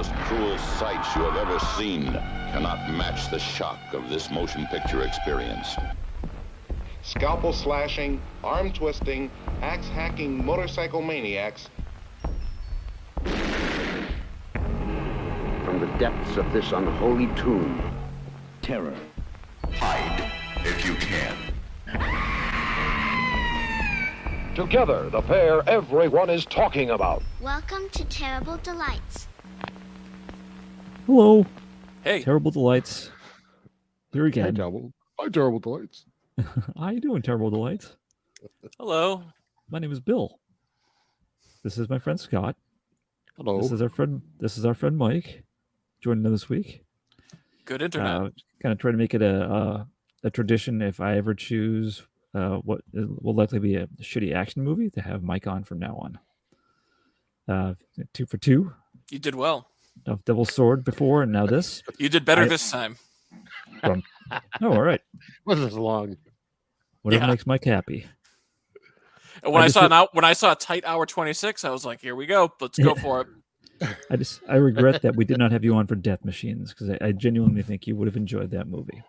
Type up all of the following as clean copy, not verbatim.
most cruel sights you have ever seen cannot match the shock of this motion picture experience. Scalpel slashing, arm twisting, axe hacking motorcycle maniacs. From the depths of this unholy tomb, terror. Hide if you can. Together, the pair everyone is talking about. Welcome to Terrible Delights. Hello. Hey. Terrible Delights. Here again. Hi, Terrible Delights. How you doing, Terrible Delights? Hello. My name is Bill. This is my friend Scott. Hello. This is our friend Mike, joining us this week. Good internet. Kind of try to make it a tradition if I ever choose what will likely be a shitty action movie to have Mike on from now on. 2 for 2. You did well. Double Sword before, and now this. You did better this time. Oh, all right. Wasn't as long. Whatever makes Mike happy. And when I saw a tight hour 26, I was like, "Here we go. Let's go for it." I regret that we did not have you on for Death Machines, because I genuinely think you would have enjoyed that movie.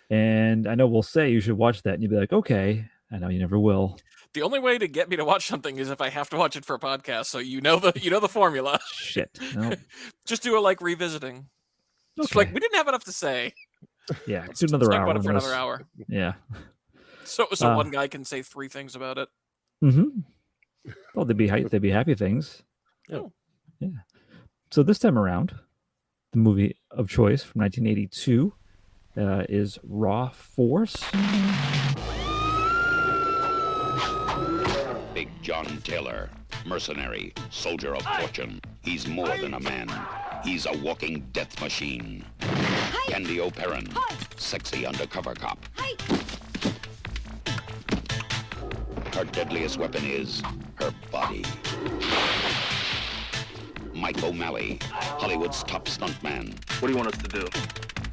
And I know we'll say you should watch that, and you'd be like, "Okay." I know you never will. The only way to get me to watch something is if I have to watch it for a podcast. So you know the formula. Shit. No. Just do a revisiting. Okay. It's like we didn't have enough to say. Yeah, do another hour. About it for another hour. Yeah. So one guy can say 3 things about it. Mm-hmm. Well, they'd be happy things. Oh. Yeah. So this time around, the movie of choice from 1982 is Raw Force. Big John Taylor, mercenary, soldier of fortune. He's more than a man. He's a walking death machine. Candy O'Perrin, sexy undercover cop. Her deadliest weapon is her body. Mike O'Malley, Hollywood's top stuntman. What do you want us to do?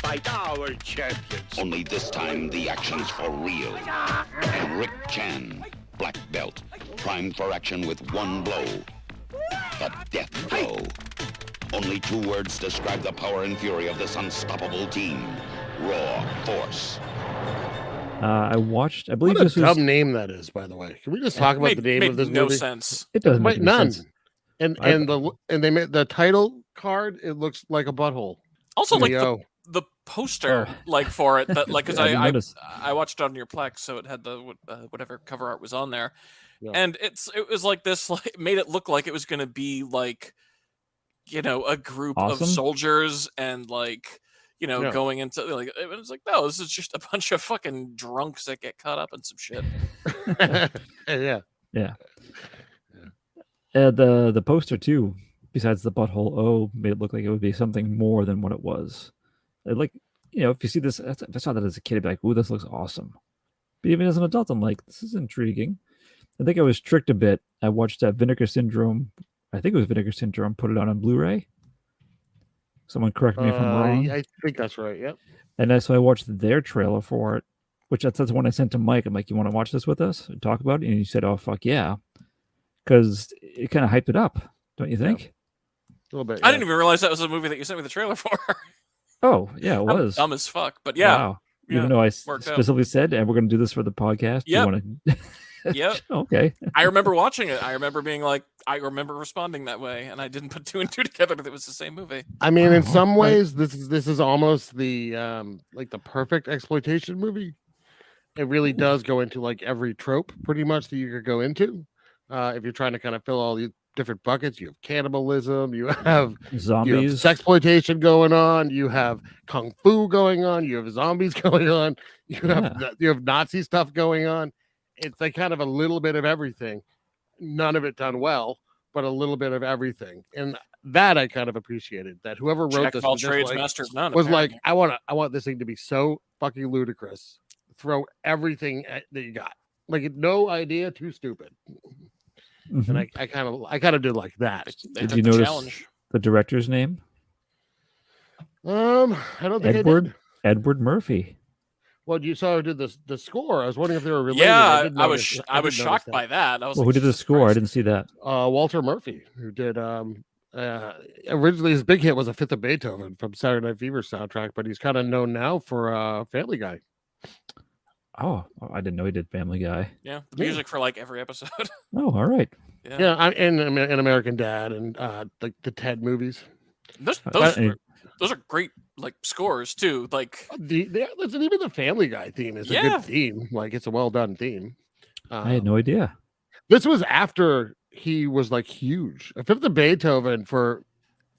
fight our champions. Only this time, the action's for real. And Rick Chan, black belt, primed for action with one blow. The death blow. Only 2 words describe the power and fury of this unstoppable team. Raw Force. I believe What a this was dumb name that is, by the way. Can we just talk about the name of this no movie? sense. It doesn't make any none. sense. And they made the title card. It looks like a butthole. Also, like Yo. the poster, for it, that because I didn't notice. I watched it on your Plex, so it had the whatever cover art was on there, Yeah. and it was like this, like made it look like it was going to be like, a group Awesome. of soldiers and like. Yeah. Going into like it was like, no, this is just a bunch of fucking drunks that get caught up in some shit. Yeah. Yeah. The poster too, besides the butthole O, made it look like it would be something more than what it was. Like, if you see this, if I saw that as a kid, I'd be like, "Ooh, this looks awesome." But even as an adult, I'm like, "This is intriguing." I think I was tricked a bit. I watched Vinegar Syndrome. I think it was Vinegar Syndrome. Put it on Blu-ray. Someone correct me if I'm wrong. I think that's right. Yep. And so I watched their trailer for it, which that's the one I sent to Mike. I'm like, "You want to watch this with us and talk about it?" And he said, "Oh, fuck yeah." Because it kind of hyped it up, don't you think? A little bit. I didn't even realize that was a movie that you sent me the trailer for. Oh, yeah, it I'm was. dumb as fuck, but yeah. Wow. Even though I worked out. specifically said, and we're going to do this for the podcast. Yep. You want to... Yep. Okay. I remember watching it. I remember being like, I remember responding that way, and I didn't put 2 and 2 together that it was the same movie. I mean, in some ways, this is almost the like the perfect exploitation movie. It really does go into like every trope, pretty much, that you could go into. If you're trying to kind of fill all these different buckets, you have cannibalism, you have Zombies. sexploitation going on, you have kung fu going on, you have zombies going on, you have Nazi stuff going on. It's like kind of a little bit of everything. None of it done well, but a little bit of everything. And that I kind of appreciated. That whoever wrote Jack this of all was just trades, like, master of none. was like, apparently. I want this thing to be so fucking ludicrous. Throw everything that you got. Like no idea, too stupid. Mhm. And I kind of did like that. They Did took you the notice challenge. the director's name? I don't think I did. Edward Murphy. Well, you saw who did the score. I was wondering if they were related. Yeah, did I was notice- I was did shocked notice by that. I was Well, like, who did the Jesus score? I Christ. didn't see that. Walter Murphy, who did Originally, his big hit was A Fifth of Beethoven from Saturday Night Fever soundtrack, but he's kind of known now for Family Guy. Oh, I didn't know he did Family Guy. Yeah, the music for like every episode. Oh, all right. Yeah, and American Dad and like the Ted movies. Those are great like scores too. Like listen, even the Family Guy theme is a good theme. Like it's a well done theme. I had no idea. This was after he was like huge. A Fifth of Beethoven for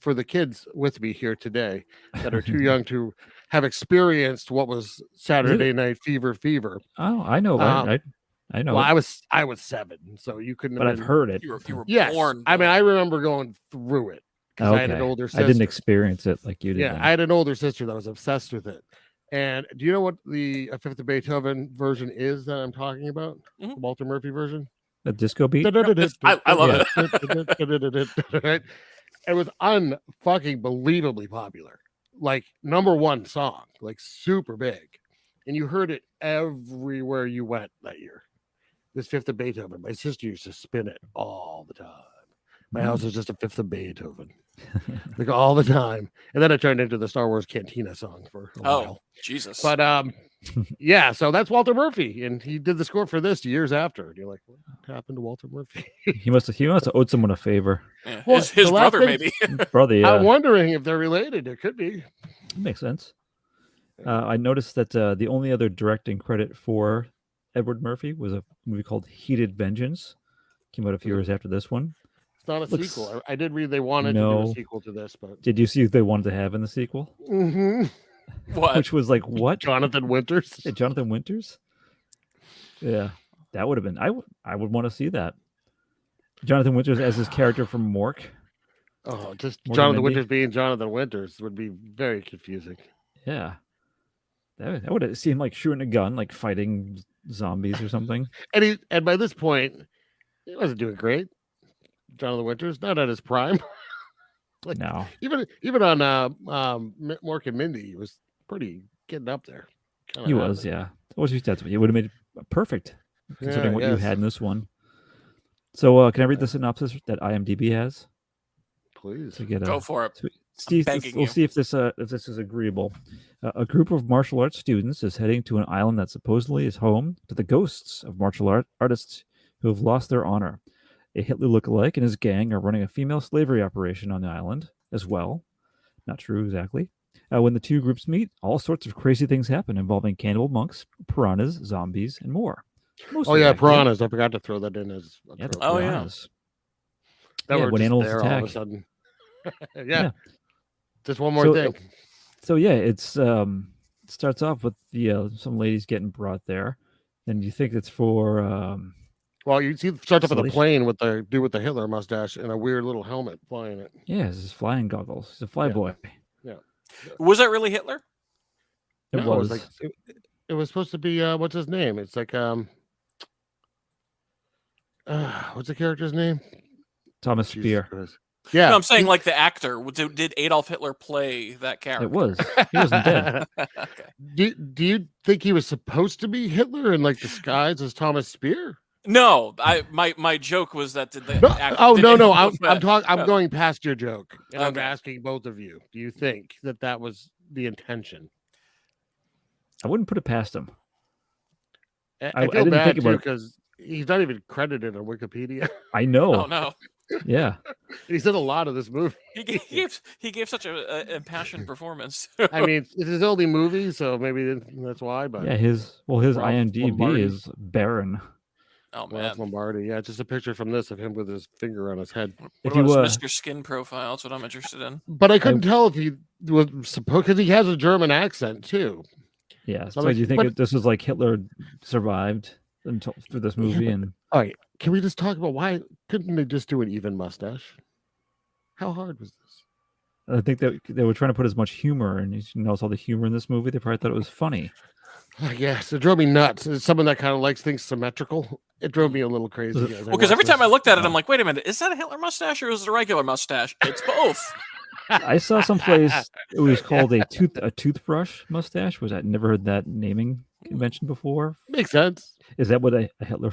the kids with me here today that are too young to have experienced what was Saturday Night Fever. Oh, I know. I know. Well, I was 7, so you couldn't. But I've heard it. You were yes. born. I mean, I remember going through it because I had an older sister. I didn't experience it like you did. Yeah, then. I had an older sister that was obsessed with it. And do you know what the A Fifth of Beethoven version is that I'm talking about? Mm-hmm. The Walter Murphy version. The disco beat. I love it. It was unfucking believably popular. Like #1 song, like super big. And you heard it everywhere you went that year. This Fifth of Beethoven. My sister used to spin it all the time. My house was just a Fifth of Beethoven. Like all the time. And then it turned into the Star Wars Cantina song for a while. Jesus. But yeah, so that's Walter Murphy. And he did the score for this years after. And you're like, what happened to Walter Murphy? he must have owed someone a favor. Yeah, Well, his the last brother, thing- maybe. Brother, yeah. I'm wondering if they're related. It could be. Makes sense. I noticed that the only other directing credit for Edward Murphy was a movie called Heated Vengeance. Came out a few years after this one. It's not a Looks- sequel. I did read they wanted to do a sequel to this, but Did you see what they wanted to have in the sequel? What? Which was like, what? Jonathan Winters. Hey, Jonathan Winters? Yeah, that would have been. I would want to see that. Jonathan Winters as his character from Mork. Oh, just Morgan Jonathan Mindy? Winters being Jonathan Winters would be very confusing. Yeah, that would have seemed like shooting a gun, like fighting zombies or something. And by this point, he wasn't doing great. Jonathan Winters, not at his prime. Like, No, even on Mork and Mindy, he was pretty getting up there. Kinda he had was. it. Yeah, it would have made it perfect considering Yeah, what you yes. had in this one. So, can I read the synopsis that IMDb has Please. to get Go for it. Steve, begging we'll you. see if this is agreeable. A group of martial arts students is heading to an island that supposedly is home to the ghosts of martial artists who have lost their honor. A Hitler lookalike and his gang are running a female slavery operation on the island as well. Not true exactly. When the two groups meet, all sorts of crazy things happen involving cannibal monks, piranhas, zombies, and more. Oh Mostly yeah, accurate. piranhas. I forgot to throw that in as a Yeah, the trope. Oh, yeah. piranhas. That yeah, were when just animals there all of a attack. sudden. yeah. Yeah. Just one more So, thing. So yeah, it's it starts off with the some ladies getting brought there, and you think it's for Well, you see, it starts up with a Isolation. plane with the dude with the Hitler mustache and a weird little helmet flying it. yeah, it's his flying goggles. He's a flyboy. Was that really Hitler? It No, was. it was supposed to be what's his name? It's like what's the character's name? Thomas Jesus Spear. Christ. Yeah, No, I'm saying like the actor. Did Adolf Hitler play that character? It was. He wasn't dead. Okay. Do you think he was supposed to be Hitler in like disguise as Thomas Spear? No, my joke was that did the No, actor, oh did no, no, Adolf I'm talking. I'm no. going past your joke, and I'm Okay. asking both of you. Do you think that was the intention? I wouldn't put it past him. I I feel didn't bad think too about it. because he's not even credited on Wikipedia. I know. Oh no, Yeah. He's in a lot of this movie. he gave such a impassioned perforance. I mean, it's his only movie, so maybe that's why. But Yeah. His Ralph IMDb Lombardi. is barren. Oh Well, that's man, Lombardi. Yeah, just a picture from this of him with his finger on his head. what If about you his Mr. Skin profile? That's what I'm interested in. But I couldn't tell if he was supposed because he has a German accent too. Yeah. So So like, do you think but- this was like Hitler survived until through this movie and All right, can we just talk about why couldn't they just do an even mustache? How hard was this? I think that they were trying to put as much humor, and you notice all the humor in this movie. They probably thought it was funny. Yes, it drove me nuts. As someone that kind of likes things symmetrical, it drove me a little crazy. as I Well, because every watched time I this. looked at it, I'm like, wait a minute, is that a Hitler mustache or is it a regular mustache? It's both. I saw someplace it was called a toothbrush mustache. Was I never heard that naming convention before? Makes sense. Is that what a Hitler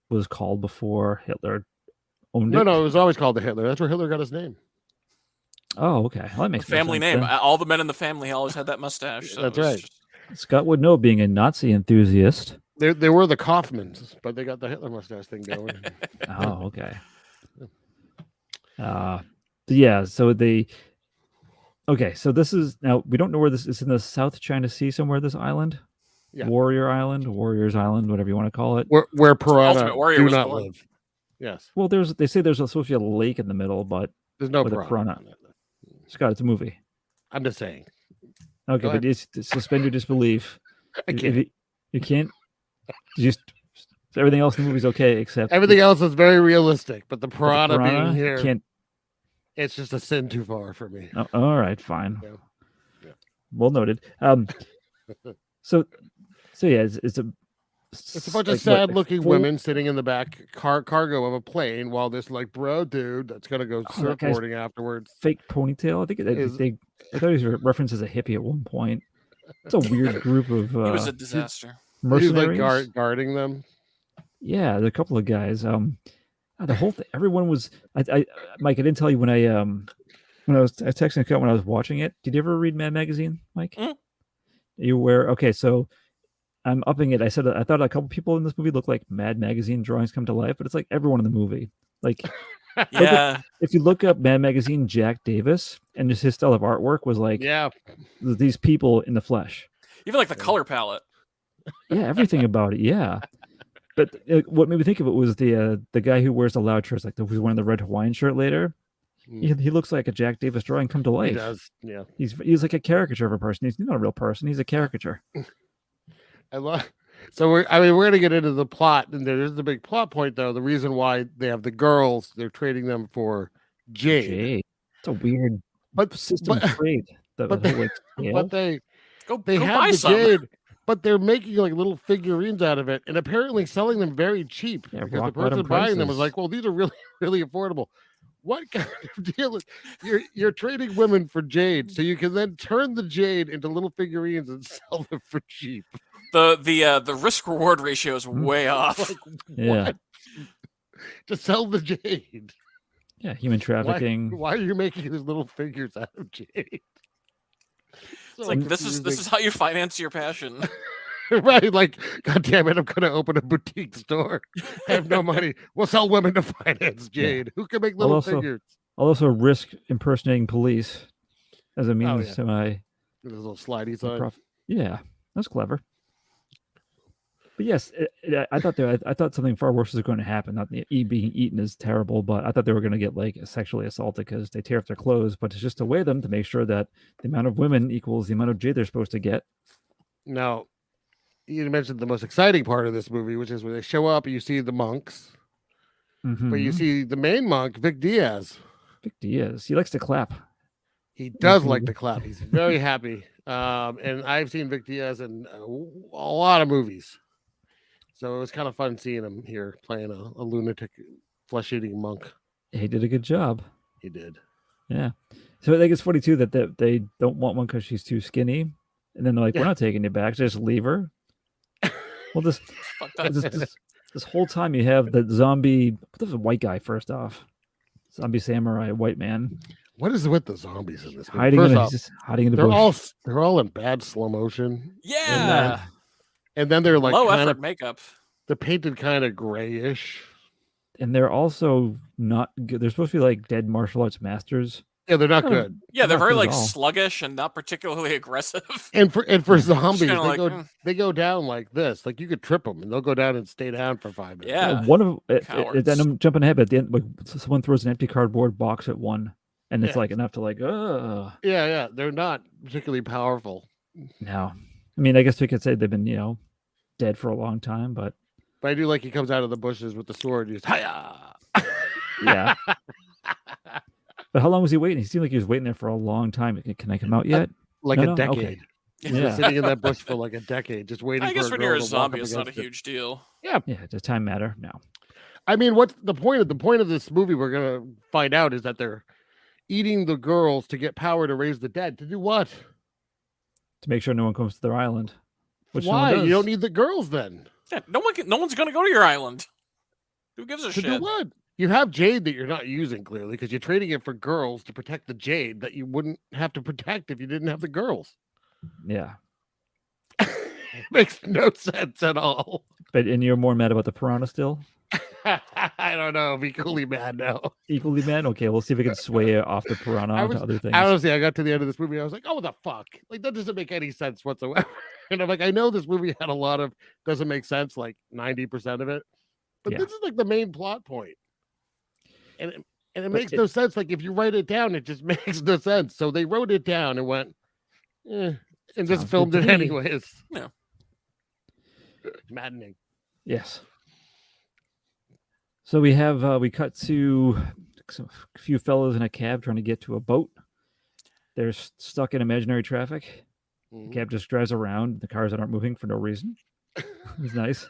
was called before Hitler owned No, it? no, it was always called the Hitler. That's where Hitler got his name. Oh, okay. Well, that makes more Family sense name. then. All the men in the family always had that mustache. So That's it was right. just- Scott would know, being a Nazi enthusiast. They were the Kaufmans, but they got the Hitler mustache thing going. Oh, okay. Yeah. So they. Okay, so this is now we don't know where this is in the South China Sea somewhere. This island, Yeah. Warrior Island, Warriors Island, whatever you want to call it. Where piranha Ultimate Warrior do was not born. live. Yes, Well, they say there's supposed to be a lake in the middle, but there's no With a piranha. piranha. Scott, it's a movie. I'm just saying. Okay, Go but it's suspend your disbelief. I If can't. you can't just everything else in the movie's okay except Everything else is very realistic, but the but the piranha, piranha, being you here, can't. it's just a sin too far for me. Oh, all right, fine. Yeah. Yeah. Well noted. So yeah, it's a bunch of sad-looking women sitting in the back cargo of a plane, while this like bro dude that's gonna go Oh, that guy's surfboarding afterwards. fake ponytail. I think I thought he was referenced as a hippie at one point. It's a weird group of He was a disaster. He's like mercenaries. guarding them. Yeah, there are a couple of guys. The whole thing. Everyone was. Mike, I didn't tell you when I was texting Scott when I was watching it. Did you ever read Mad Magazine, Mike? Mm. You were okay. So I'm upping it. I said I thought a couple people in this movie look like Mad Magazine drawings come to life, but it's like everyone in the movie. Like Yeah. if you look up Mad Magazine, Jack Davis, and just his style of artwork was like Yeah, these people in the flesh. Even like the color palette. Yeah, everything about it. Yeah. But what made me think of it was the guy who wears the loud shirts, like who's wearing the red Hawaiian shirt later. He looks like a Jack Davis drawing come to life. he does. Yeah, He's like a caricature of a person. He's not a real person. He's a caricature. I love. So we're gonna get into the plot, and there's the big plot point though. The reason why they have the girls, they're trading them for Jade. Jade. It's a weird system but- trade. The but whole, like, scale. But they Go have buy the some. Jade, but they're making like little figurines out of it, and apparently selling them very cheap Yeah, because the rock bottom person buying them was prices. like, "Well, these are really really affordable." What kind of deal is you're trading women for Jade, so you can then turn the Jade into little figurines and sell them for cheap? The risk reward ratio is way off. Like, Yeah. what? To sell the Jade. Yeah, human trafficking. Why are you making these little figures out of Jade? It's like this is how you finance your passion. Right, like, God damn it, I'm gonna open a boutique store. I have no money. We'll sell women to finance Jade. Who can make little figures? I'll also risk impersonating police as a means yeah. to my This little slidey my side. profit. Yeah, that's clever. But yes, I thought I thought something far worse was going to happen. Not the being eaten is terrible, but I thought they were going to get like sexually assaulted because they tear up their clothes. But it's just to weigh them to make sure that the amount of women equals the amount of jade they're supposed to get. Now, you mentioned the most exciting part of this movie, which is when they show up, you see the monks, but you Mhm. see the main monk, Vic Diaz. Vic Diaz, he likes to clap. He does Mhm. like to clap. He's very happy. And I've seen Vic Diaz in a lot of movies. So it was kind of fun seeing him here playing a lunatic flesh-eating monk. He did a good job. He did. Yeah. So I think it's funny too that they don't want one because she's too skinny, and then they're like, "We're not taking you back. Just leave her." Well, Fucked up. this whole time you have the zombie. What was the white guy first off? Zombie samurai, white man What is with the zombies in this movie? hiding in First the, off, he's just hiding in the they're bush. all in bad slow motion. Yeah. And then they're like Low kind effort of makeup. they're painted kind of grayish. And they're also not good. They're supposed to be like dead martial arts masters. Yeah, they're not Oh, good. Yeah, they're not very good at like all. sluggish and not particularly aggressive. And for zombies, kinda like, they go down like this. Like you could trip them, and they'll go down and stay down for 5 minutes. Yeah. One of cowards. then I'm jumping ahead, but at the end, like someone throws an empty cardboard box at one, and it's Yeah. like enough to like, Yeah, they're not particularly powerful. no. I mean, I guess we could say they've been, dead for a long time, but But I do like he comes out of the bushes with the sword. He's hiya. yeah. But how long was he waiting? He seemed like he was waiting there for a long time. Can I come out yet? Like No, a no? Okay. decade. He's Yeah. been sitting in that bush for like a decade, just waiting. I guess for when a you're girl a to walk zombie, up it's not a against it. huge deal. Yeah. Does time matter? No. I mean, what's the point of this movie? We're gonna find out is that they're eating the girls to get power to raise the dead. To do what? To make sure no one comes to their island. Which no one Why? You does. don't need the girls then. Yeah, no one's gonna go to your island. Who gives a To shit? do what? You have jade that you're not using clearly because you're trading it for girls to protect the jade that you wouldn't have to protect if you didn't have the girls. Yeah. It makes no sense at all. And you're more mad about the piranha still? I don't know. I'm equally mad now. Equally mad? Okay, we'll see if we can sway it off the piranha onto other things. Honestly, I got to the end of this movie. I was like, oh, what the fuck? Like, that doesn't make any sense whatsoever. And I'm like, I know this movie had a lot of doesn't make sense, like 90% of it. But this is like the main plot point. And it makes no sense. Like, if you write it down, it just makes no sense. So they wrote it down and went, and just filmed it anyways. Yeah. Maddening. Yes. So we cut to a few fellows in a cab trying to get to a boat. They're stuck in imaginary traffic. Mm-hmm. The cab just drives around. The cars aren't moving for no reason. It's nice.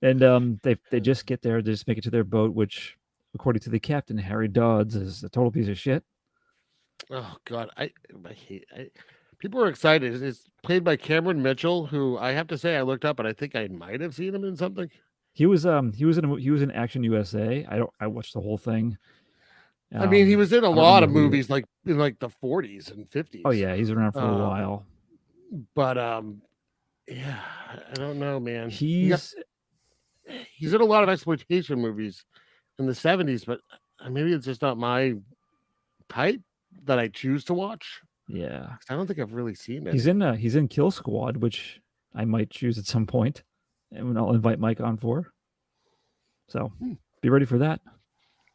And they just get there. They just make it to their boat, which, according to the captain, Harry Dodds, is a total piece of shit. Oh God, I hate. People are excited. It's played by Cameron Mitchell, who I have to say I looked up and I think I might have seen him in something. He was in Action USA. I watched the whole thing. I mean, he was in a lot of movies, like in like the 40s and 50s. Oh yeah, he's around for a while. But yeah, I don't know, man. He's in a lot of exploitation movies in the 70s, but maybe it's just not my type that I choose to watch. Yeah, I don't think I've really seen it. He's in Kill Squad, which I might choose at some point, and I'll invite Mike on for. So be ready for that.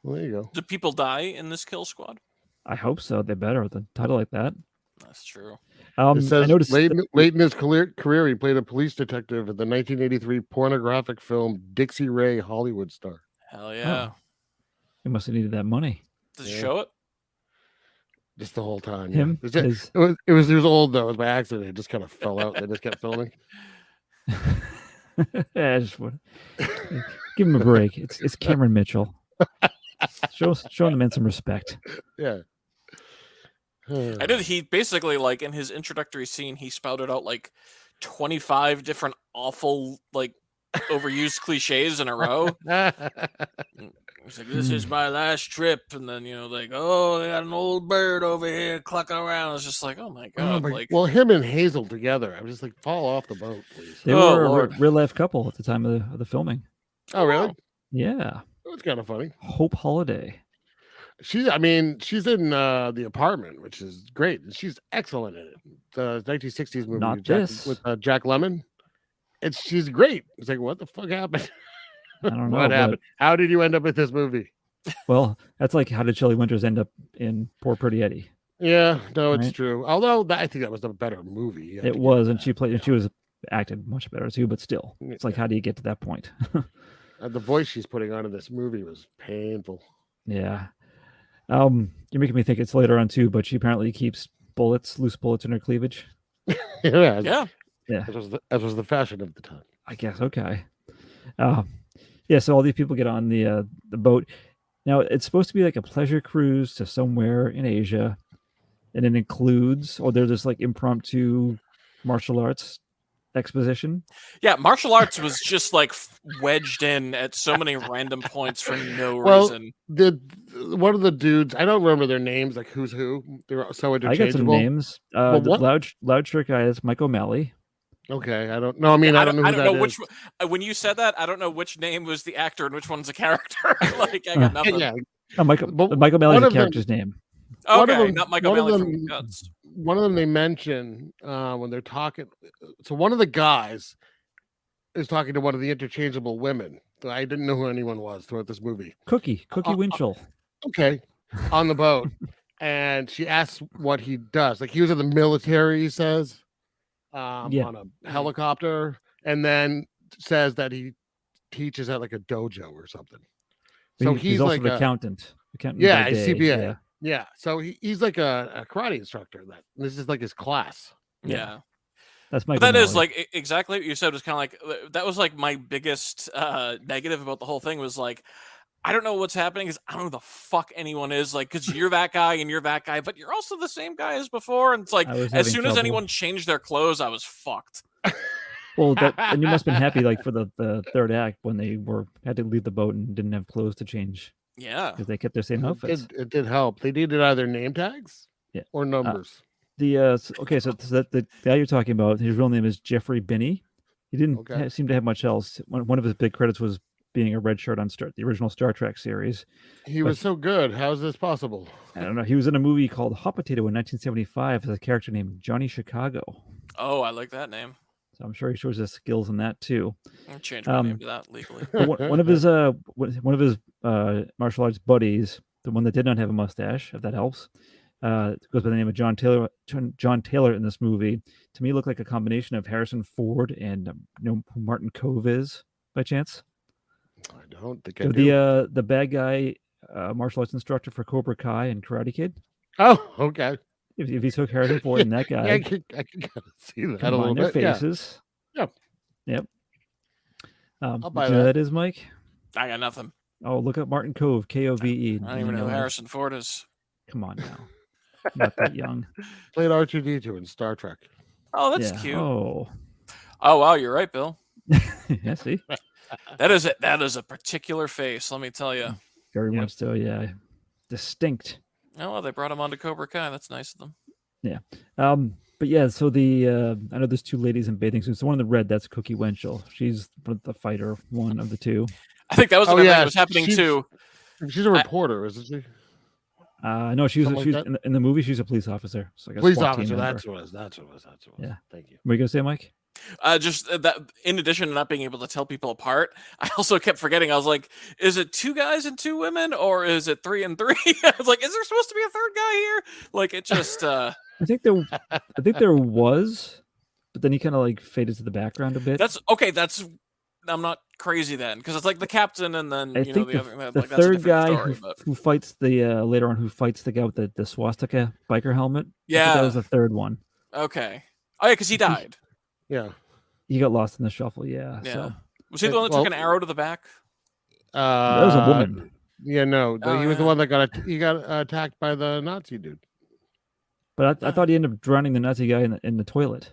Well, there you go. Do people die in this Kill Squad? I hope so. They better with a title like that. That's true. It says I noticed late in his career, he played a police detective in the 1983 pornographic film Dixie Ray Hollywood Star. Hell yeah. He must have needed that money. Does it show it? Just the whole time. Him? Yeah. It was old though. It was by accident. It just kind of fell out. They just kept filming. Yeah, give him a break. It's Cameron Mitchell. Show the man some respect. Yeah. I did. He basically, like, in his introductory scene, he spouted out like 25 different awful, like, overused cliches in a row. He's like, "This is my last trip," and then like, "Oh, they got an old bird over here clucking around." It's just like, oh my god! Well, him and Hazel together, I'm just like, fall off the boat, please. They were a real life couple at the time of the filming. Oh, really? Yeah. That's kind of funny. Hope Holiday. She's in The Apartment, which is great. She's excellent in it. The 1960s movie with Jack Lemmon. She's great. It's like, what the fuck happened? I don't know what happened. How did you end up with this movie? Well, that's like how did Shelley Winters end up in Poor Pretty Eddie? Yeah, no, it's true. Although I think that was a better movie. It was, and she was acted much better too. But still, it's like, how do you get to that point? The voice she's putting on in this movie was painful. Yeah. You're making me think it's later on too, but she apparently keeps loose bullets in her cleavage. Yeah. That was the fashion of the time. I guess. Okay. Yeah. So all these people get on the boat. Now it's supposed to be like a pleasure cruise to somewhere in Asia, and it includes, or they're just like impromptu martial arts exposition. Yeah, martial arts was just like wedged in at so many random points for no reason. One of the dudes, I don't remember their names, like who's who. They're so interchangeable. I got some names. The loud trick guy is Mike O'Malley. Okay, I don't know. I mean, I don't know. I don't know which. When you said that, I don't know which name was the actor and which one's a character. Like, I got nothing. Yeah, Mike O'Malley's a character's name. Okay, not Mike O'Malley from Guts. One of them they mention when they're talking. So one of the guys is talking to one of the interchangeable women. I didn't know who anyone was throughout this movie. Cookie Winchell. Okay, on the boat, and she asks what he does. Like, he was in the military, he says, on a helicopter, and then says that he teaches at like a dojo or something. So he's also like an accountant. Yeah, he's CPA. Yeah, so he's like a karate instructor. This is like his class. Yeah. That's my. That is like exactly what you said. Was kind of like that was like my biggest negative about the whole thing was like, I don't know what's happening because I don't know who the fuck anyone is. Like, because you're that guy and you're that guy, but you're also the same guy as before. And it's like, as soon as anyone changed their clothes, I was fucked. Well, and you must have been happy like for the third act when they had to leave the boat and didn't have clothes to change Yeah. because they kept their same outfits. It did help. They needed either name tags or numbers. Okay, so the guy you're talking about, his real name is Jeffrey Binney. He didn't seem to have much else. One of his big credits was being a red shirt on the original Star Trek series. He was so good. How is this possible? I don't know. He was in a movie called Hot Potato in 1975 as a character named Johnny Chicago. Oh, I like that name. So I'm sure he shows his skills in that too. I'll change my name to that legally. One of his martial arts buddies, the one that did not have a mustache, if that helps, goes by the name of John Taylor. John Taylor in this movie, to me, looked like a combination of Harrison Ford and you know who Martin Cove is by chance. I don't think So the bad guy, martial arts instructor for Cobra Kai and Karate Kid. Oh, okay. If he took Harrison Ford and that guy, I can kind of see that a little combine their bit. faces. Yeah. Yep. I'll buy do you know that. That is, Mike. I got nothing. Oh, look up Martin Cove, Kove. I don't even know who Harrison Ford is. Come on now, not that young. Played R2D2 in Star Trek. Oh, that's cute. Oh, wow, you're right, Bill. yeah. See, that is a particular face. Let me tell you. very much so. Yeah, distinct. Oh, well, they brought him onto Cobra Kai. That's nice of them. Yeah. But yeah, so I know there's two ladies in bathing suits. The one in the red, that's Cookie Wenchel. She's the fighter, one of the two. I think that was that was happening too. She's a reporter, isn't she? No, she's in the movie. She's a police officer. So like a Police SWAT team officer. member. That's what it was. Yeah. Thank you. What are you gonna say, Mike? Just that. In addition to not being able to tell people apart, I also kept forgetting. I was like, "Is it 2 guys and 2 women, or is it 3 and 3?" I was like, "Is there supposed to be a third guy here?" Like it just. I think there was, but then he kind of like faded to the background a bit. That's okay. I'm not crazy then, because it's like the captain and then I you know think the other. The like, that's a third different guy story, who fights the later on who fights the guy with the swastika biker helmet. I Yeah, think that was the third one. Okay. Oh yeah, because he died. Yeah. He got lost in the shuffle. Yeah. Yeah. So Was he the one that took an arrow to the back? that was a woman. Yeah, no, Oh, he was the yeah. one that got attacked by the Nazi dude. But I thought he ended up drowning the Nazi guy in the toilet.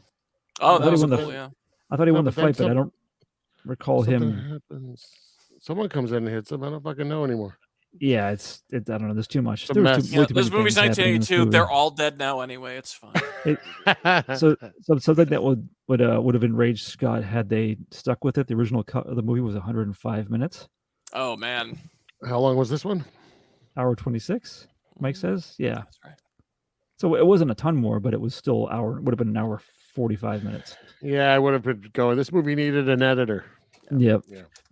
Oh, I that thought was he won cool. the, Yeah. I thought he won No, the but then fight, but I don't recall Something him. happens. Someone comes in and hits him. I don't fucking know anymore. Yeah, I don't know. There's too much. It's a There was mess. too, way Yeah, too this many movie's things happening in this 1982. movie. They're all dead now anyway. It's fine. So something that would have enraged Scott had they stuck with it. The original cut of the movie was 105 minutes, Oh man. How long was this one? hour 26. Mike says, yeah. That's right. So it wasn't a ton more, but it was still would have been an hour 45 minutes. Yeah, I would have been going. This movie needed an editor. Yep.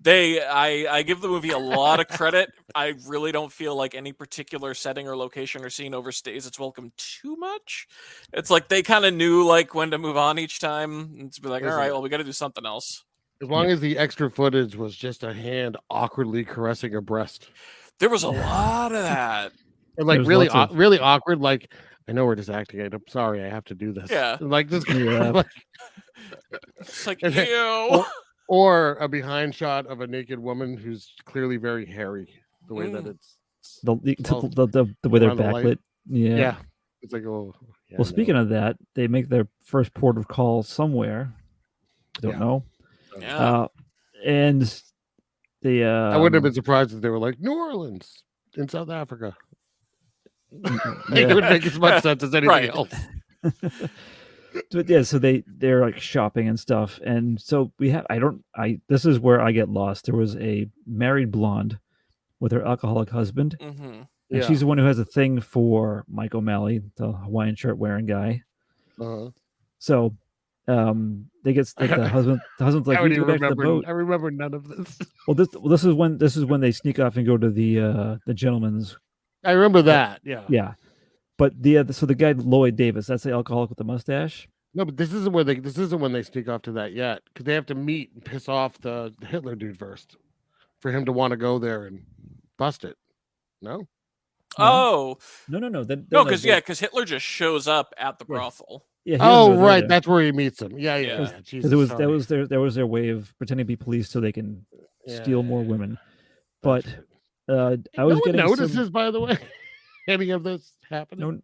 I give the movie a lot of credit. I really don't feel like any particular setting or location or scene overstays its welcome too much. It's like they kind of knew like when to move on each time and to be like, all right, well, we got to do something else. As long as the extra footage was just a hand awkwardly caressing a breast. There was a lot of that. And like There's really, lots of- really awkward. Like, I know we're just acting. I'm sorry, I have to do this. Yeah. Like this. Yeah. Like, It's like, And then- ew. or a behind shot of a naked woman who's clearly very hairy. The way that it's. The way they're around the light. backlit. Yeah. Yeah. It's like, oh. Yeah, Well, speaking of that, they make their first port of call somewhere. Don't Yeah. know. Yeah. And the I wouldn't have been surprised if they were like New Orleans in South Africa. It would make as much sense as anything Right. else. But yeah, so they're like shopping and stuff, and so this is where I get lost. There was a married blonde with her alcoholic husband, Mm-hmm. and Yeah. she's the one who has a thing for Mike O'Malley, the Hawaiian shirt wearing guy. Uh-huh. So they get like the husband's like, I "We don't need to even go back to the remember. boat." I remember none of this. Well, this is when they sneak off and go to the gentleman's. I remember that. Yeah. Yeah, but so the guy Lloyd Davis, that's the alcoholic with the mustache. No, but this isn't when they sneak off to that yet, because they have to meet and piss off the Hitler dude first, for him to want to go there and bust it. No. Oh No. no, because Hitler just shows up at the brothel. Yeah. Oh, right. That's where he meets him. Yeah. Yeah. Jesus, Because sorry. that was their way of pretending to be police so they can Yeah, steal more yeah, women. But I No was one getting notices, some, by the way, any of this happening.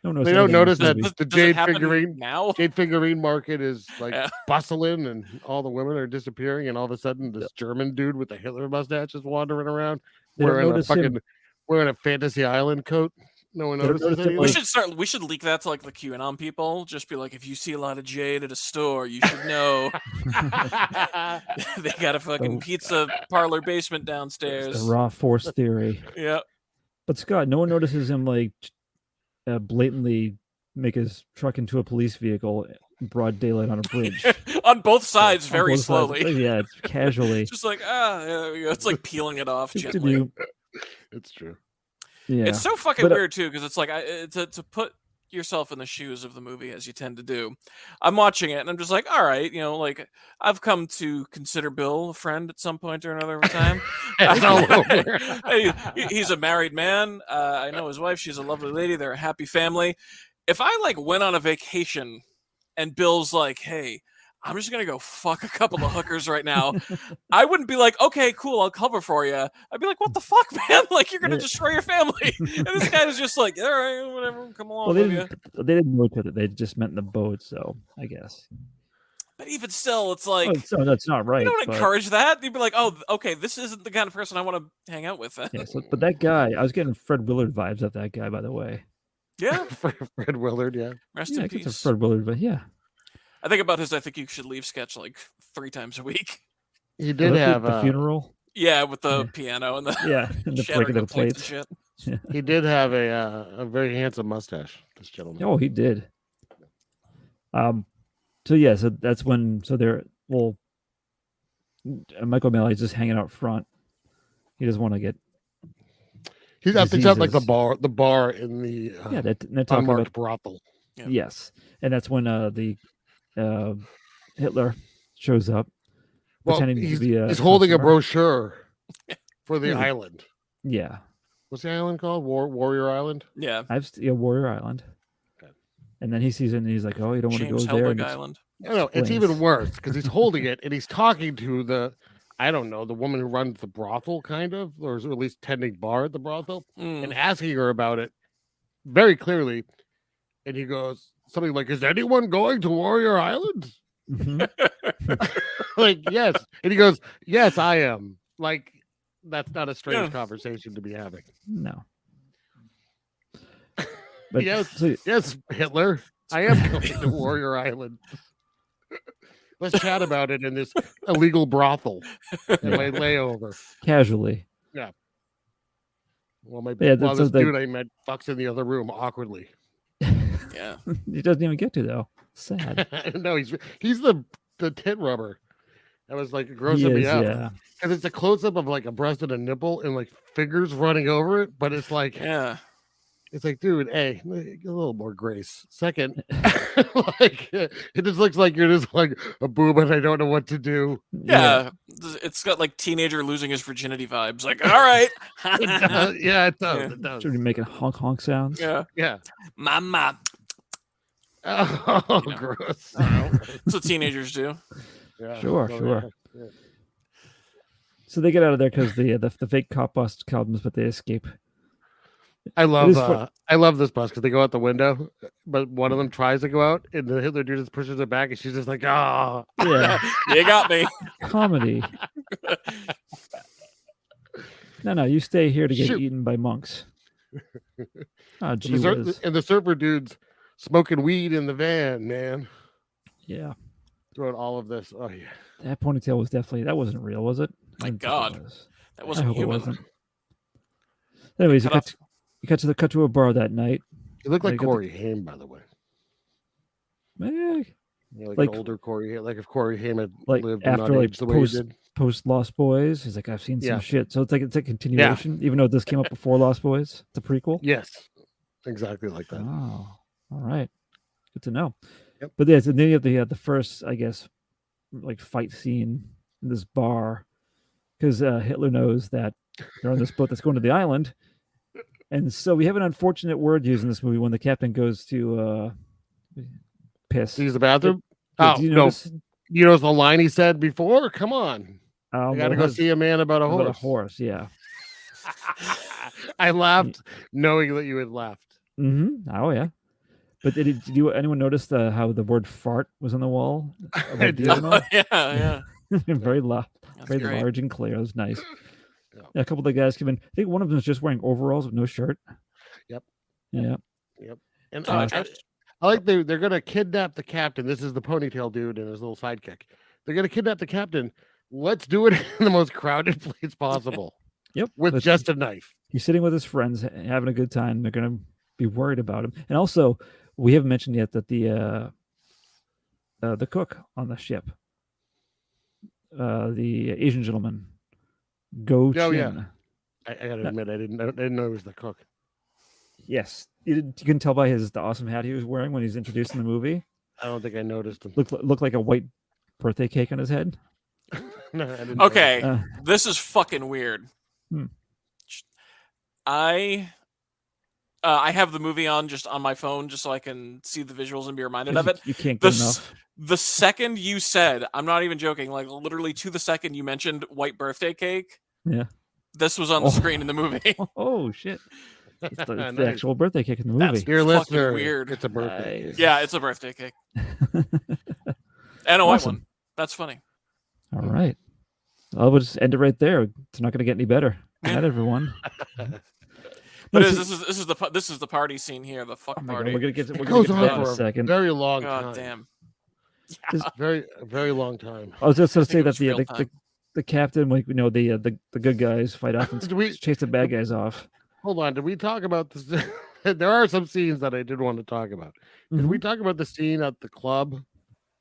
Don't They don't notice that Does the it jade happen figurine now? jade figurine market is like Yeah. bustling, and all the women are disappearing, and all of a sudden this German dude with the Hitler mustache is wandering around They don't wearing a notice him. wearing a Fantasy Island coat. No one They don't notices notice him, it. We like- should leak that to like the QAnon people. Just be like, if you see a lot of jade at a store, you should know they got a fucking The- pizza parlor basement The downstairs. raw force theory. Yeah. But Scott, no one notices him like blatantly make his truck into a police vehicle in broad daylight on a bridge. On both sides, On very both sides. slowly. Yeah, it's casually. Just like, there we go. It's like peeling it off Did gently. you- It's true. Yeah. It's so fucking But, weird too, because it's like to put yourself in the shoes of the movie as you tend to do. I'm watching it and I'm just like, all right, like I've come to consider Bill a friend at some point or another time. It's all over. He's a married man. I know his wife. She's a lovely lady. They're a happy family. If I like went on a vacation and Bill's like, hey, I'm just gonna go fuck a couple of hookers right now, I wouldn't be like, okay, cool, I'll cover for you. I'd be like, what the fuck, man? Like, you're gonna Yeah. destroy your family. And this guy was just like, all right, whatever, come along Well, they with you. didn't know each other. They just met in the boat, so I guess. But even still, it's like, Oh, so that's not right. you don't but- encourage that. You'd be like, oh, okay, this isn't the kind of person I want to hang out with. Yeah, but that guy, I was getting Fred Willard vibes of that guy, by the way. Yeah, Fred Willard, yeah. rest Yeah, in I get some peace. Fred Willard, but yeah. I think about his I think you should leave sketch like 3 times a week. He Oh, did that's have the funeral. Yeah, with the Yeah. piano and the Yeah, and the shattering breaking of the plates and plates. shit. he did have a very handsome mustache, this gentleman. Oh, he did. So yeah, so that's when Michael O'Malley's just hanging out front. He doesn't want to get He's at like diseases. the bar in the yeah. They're talking unmarked about brothel. Yeah. yes, and that's when the Hitler shows up, Well, pretending he's, to be he's holding a customer. brochure for the Yeah. island. Yeah, What's the island called? Warrior Island. Yeah, Warrior Island. Okay. And then he sees it and he's like, "Oh, you don't want to go James there." Helbig and it's- Island. No, it's Explains. even worse because he's holding it and he's talking to the woman who runs the brothel, kind of, or is at least tending bar at the brothel, Mm. and asking her about it very clearly. And he goes something like, "Is anyone going to Warrior Island?" Mhm. Like, yes. And he goes, "Yes, I am." Like, that's not a strange Yeah. conversation to be having. No. But Yes. so- Yes, Hitler, I am going to Warrior Island. Let's chat about it in this illegal brothel in my layover. casually. Well, my Yeah, well, so this the- dude I met fucks in the other room awkwardly. Yeah. He doesn't even get to though. Sad. No, he's the tit rubber. That was like He grossing me is, out. yeah. Because it's a close up of like a breast and a nipple and like fingers running over it, but it's like Yeah. it's like, dude, hey, a little more grace. Second, like it just looks like you're just like a boob and I don't know what to do. Yeah. It's got like teenager losing his virginity vibes. Like, all right. It does. Yeah, it does. Yeah. It does. Should be making honk honk sounds. Yeah. Yeah. Mama. Oh, You know. gross. That's what teenagers do. Yeah. Sure, Oh, sure. yeah. So they get out of there because the fake cop bus comes, but they escape. I is love fun. I love this bus because they go out the window, but one of them tries to go out, and the Hitler dude just pushes it back, and she's just like, "Ah." Yeah, You got me. comedy. No, you stay here to get Shoot. eaten by monks. Oh, gee And whiz. the surfer dude's smoking weed in the van, man. Yeah, Throughout all of this. Oh yeah. that ponytail was definitely that wasn't real, was it? I My didn't think it God. was. That I wasn't hope it human. wasn't. Anyways, Cut you cut to a bar that night. He looked They like got the- Corey Haim, by the way. Eh, You know, like, Like- an older Corey Haim. Like if Corey Haim had like lived and not after like aged the way he did. post Lost Boys. He's like, I've seen some Yeah. shit. So it's a continuation, even though this came up before Lost Boys. It's a prequel. Yes. Exactly like that. Oh, all right. Good to know. Yep. But yeah, so then you have the first, I guess, like fight scene in this bar because Hitler knows that they're on this boat that's going to the island. And so we have an unfortunate word used in this movie when the captain goes to piss. To use the bathroom? Yeah, Oh, do you no. notice- You know the line he said before? Come on. I gotta well, go has- see a man about a about horse. a horse, yeah. I laughed knowing that you had laughed. Oh yeah. But did anyone notice how the word "fart" was on the wall? I above the did. urinal? Yeah. Very loud, That's very great. large and clear. It was nice. Yeah. Yeah, a couple of the guys came in. I think one of them was just wearing overalls with no shirt. Yep. Yeah. And Oh, I like they're gonna kidnap the captain. This is the ponytail dude and his little sidekick. They're gonna kidnap the captain. Let's do it in the most crowded place possible. Yep. With Let's- just a knife. He's sitting with his friends, having a good time. They're gonna be worried about him. And also, we haven't mentioned yet that the cook on the ship, the Asian gentleman, Go Chin. Oh, yeah. I gotta admit, I didn't know it was the cook. Yes, you can tell by the awesome hat he was wearing when he's introduced in the movie. I don't think I noticed him. Looked like a white birthday cake on his head. No, I didn't Okay, Uh, this is fucking weird. Hmm. I have the movie on just on my phone just so I can see the visuals and be reminded of it. You can't The get s- enough. The second you said, I'm not even joking, like literally to the second you mentioned white birthday cake, Yeah. this was on the Oh. screen in the movie. Oh shit! It's the Nice. actual birthday cake in the That's movie. Dear fucking listener, weird. it's a birthday. Nice. Yeah, it's a birthday cake. And a white Awesome. one. That's funny. All right. We'll just end it right there. It's not going to get any better. Good night, everyone. But No, this is the party scene here, the fuck Oh my God, party. we're gonna get to It that goes in on a for a second. very long God time. damn. Very long time. I was just going to think say it that was real time. the captain, like the good guys fight off and Did we- chase the bad guys off. Hold on, did we talk about this? There are some scenes that I did want to talk about. Did we talk about the scene at the club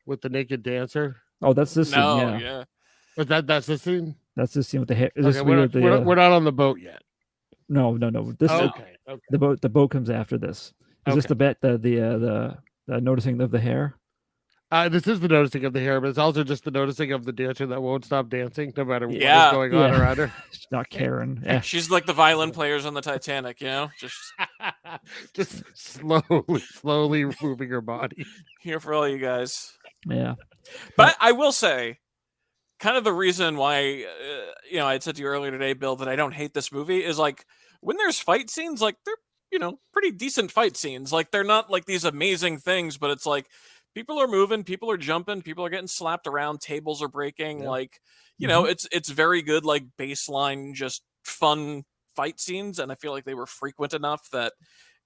with the naked dancer? Oh, that's this No, scene. Yeah, yeah. Was that's the scene? that's the scene with the hair. Is Okay, this we're, where not, the, we're not on the boat yet. no. This is Okay. the boat comes after this. Is this Okay. the noticing of the hair? This is the noticing of the hair, but it's also just the noticing of the dancer that won't stop dancing no matter what Yeah. is going on Yeah. around her. She's not Karen. Yeah. She's like the violin players on the Titanic, you know? Just Just slowly moving her body. here for all you guys. Yeah. But I will say, kind of the reason why, I had said to you earlier today, Bill, that I don't hate this movie is like when there's fight scenes, like they're, pretty decent fight scenes. Like they're not like these amazing things, but it's like people are moving, people are jumping, people are getting slapped around, tables are breaking. Yeah. Like, it's very good, like baseline, just fun fight scenes. And I feel like they were frequent enough that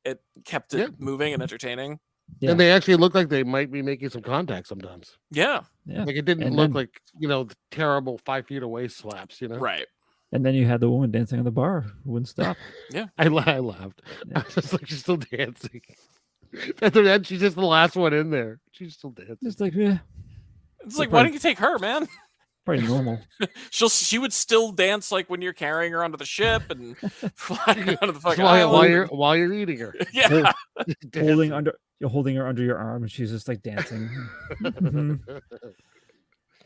it kept it Yeah. moving and entertaining. Yeah. And they actually look like they might be making some contact sometimes. Yeah. Yeah. Like it didn't And look then- like, the terrible 5 feet away slaps, Right. And then you had the woman dancing on the bar who wouldn't stop. I laughed. Yeah. I was just like, she's still dancing. At the end, she's just the last one in there. She's still dancing. Just like, yeah, It's like, why don't you take her, man? probably normal. She would still dance like when you're carrying her onto the ship and flying onto the Just fucking while island. while you're eating her. Yeah. You're holding her under your arm, and she's just like dancing. Mhm.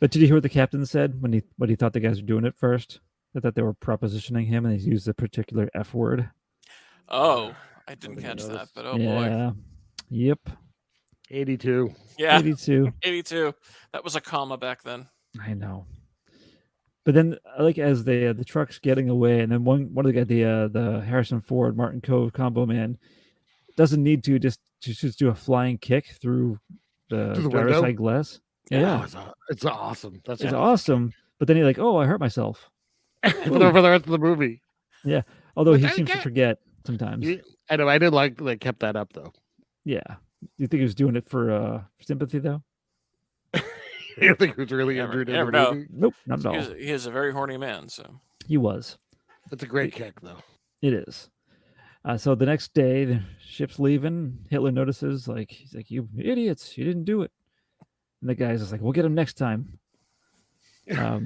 But did you hear what the captain said when he thought the guys were doing it first? They thought they were propositioning him, and he used a particular F word. Oh, I didn't Something I catch that, noticed. but oh boy. Yeah. Yep. 82. Yeah, 82. 82. That was a comma back then. I know. But then, like, as the truck's getting away, and then one of the guy, the Harrison Ford Martin Cove combo man, doesn't need to just do a flying kick through the To the driver's window? side glass. Oh, Yeah, it's awesome. That's it's awesome. awesome. But then he's like, "Oh, I hurt myself." for the rest of the movie. Although But he then seems to again- forget sometimes. I know. I did like they kept that up though. Yeah. Do you think he was doing it for sympathy though? I think it was really injured in the never know. movie. Nope, not at all. He is a very horny man, so. He was. It's a great kick though. It is. So the next day, the ship's leaving. Hitler notices, he's like, "You idiots! You didn't do it." And the guy's just like, "We'll get him next time." Yeah.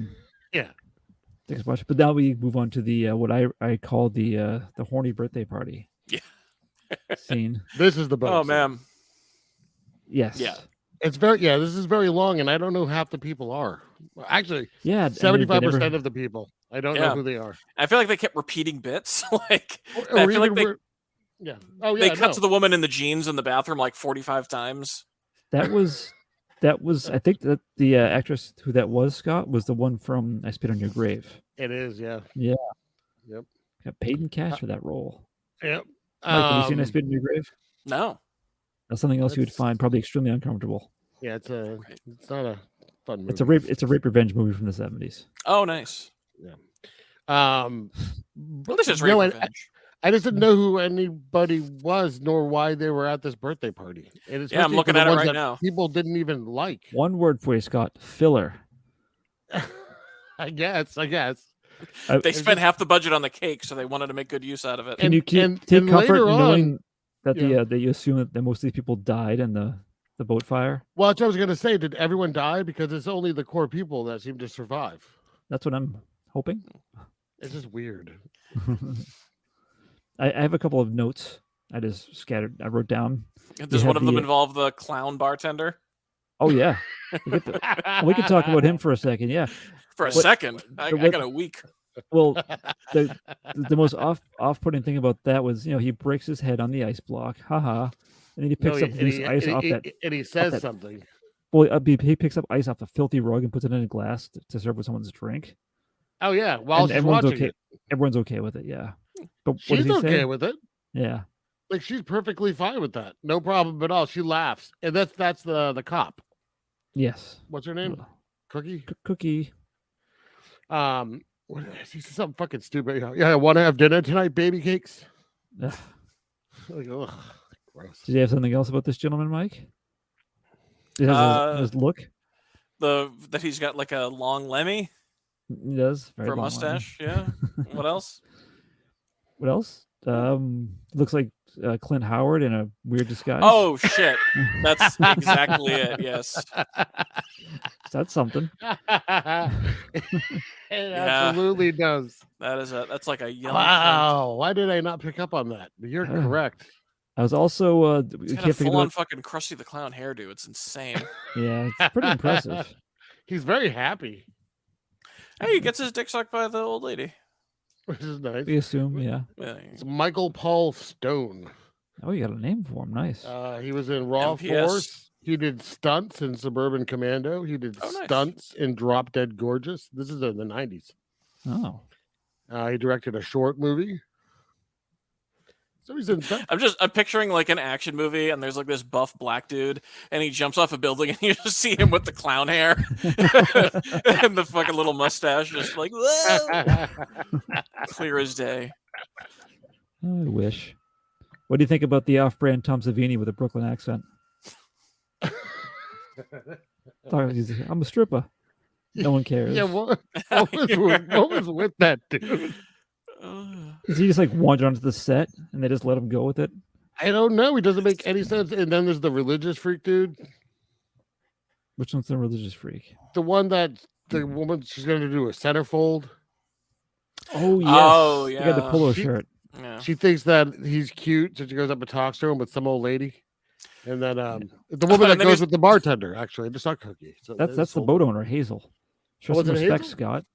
Thanks much. But now we move on to the what I call the horny birthday party. Yeah. Scene. This is the boat. Oh scene. man. Yes. Yeah. It's very This is very long, and I don't know who half the people are. Well, actually, Yeah. and they 75% never- of the people. I don't Yeah. know who they are. I feel like they kept repeating bits. Like Or I feel like even they, were- yeah. Oh yeah. they cut no. to the woman in the jeans in the bathroom like 45 times. That was. I think that the actress who that was, Scott, was the one from I Spit on Your Grave. It is. Yeah. Got paid in cash for that role. Yep. Mike, have you seen I Spit on Your Grave? No. That's something else you would That's- find probably extremely uncomfortable. Yeah, it's not a fun movie. It's a rape revenge movie from the 70s. Oh, nice. At least it's rape revenge. I just didn't know who anybody was, nor why they were at this birthday party. And Yeah, I'm especially for looking the at it ones right that now. People didn't even like. One word for you, Scott. Filler. I guess. They spent half the budget on the cake, so they wanted to make good use out of it. Can you take and comfort later in knowing on- that Yeah. that you assume that most of these people died in the boat fire? Well, that's what I was going to say. Did everyone die? Because it's only the core people that seem to survive. That's what I'm hoping. It's just weird. I have a couple of notes I just scattered. I wrote down. Does had one of them the- involve the clown bartender? Oh yeah, we could talk about him for a second. Yeah. For a What- second. I got a week. Well, the most off-putting thing about that was, he breaks his head on the ice block, haha, and then he picks up loose ice off that. And he says that- something. Well, he picks up ice off a filthy rug and puts it in a glass to serve with someone's drink. Oh yeah, while And she's everyone's watching okay. it. Everyone's okay with it, yeah. But what She's does he okay say? with it. Yeah. Like she's perfectly fine with that. No problem at all. She laughs. And that's the cop. Yes. What's her name? Cookie? Cookie. What is he said something fucking stupid. Yeah, I want to have dinner tonight, baby cakes. Ugh. Like, ugh, gross. Did you have something else about this gentleman, Mike? It has his look. That he's got like a long Lemmy He does. Very for a long line. mustache. Yeah. What else? What else? Looks like Clint Howard in a weird disguise. Oh shit! That's exactly it. Yes. That's something. It absolutely does. That's like a young. Wow. Why did I not pick up on that? But you're correct. I was also He's you got a can't figure full-on out. fucking Krusty the Clown hairdo. It's insane. Yeah, it's pretty impressive. He's very happy, Hey, he gets his dick sucked by the old lady. which is nice. We assume, yeah. Yeah. It's Michael Paul Stone. Oh, you got a name for him. Nice. He was in Raw MPS. Force. He did stunts in Suburban Commando. He did Oh, nice. stunts in Drop Dead Gorgeous. This is in the 90s. Oh, He directed a short movie. So he's in I'm picturing like an action movie, and there's like this buff black dude, and he jumps off a building, and you just see him with the clown hair and the fucking little mustache, just like whoa, clear as day. I wish. What do you think about the off-brand Tom Savini with a Brooklyn accent? I'm a stripper. No one cares. Yeah, what was with that dude? Is he just like wander onto the set and they just let him go with it? I don't know. He doesn't make any sense. And then there's the religious freak dude. Which one's the religious freak? The one that the woman she's going to do a centerfold. Oh yes. Oh, He got the yeah. polo She- shirt. Yeah. She thinks that he's cute, so she goes up and talks to him with some old lady. And then the woman And that then goes with the bartender, actually, just not Cookie. So That's the boat owner, Hazel. Show Oh, was some it respect, Hazel? Scott.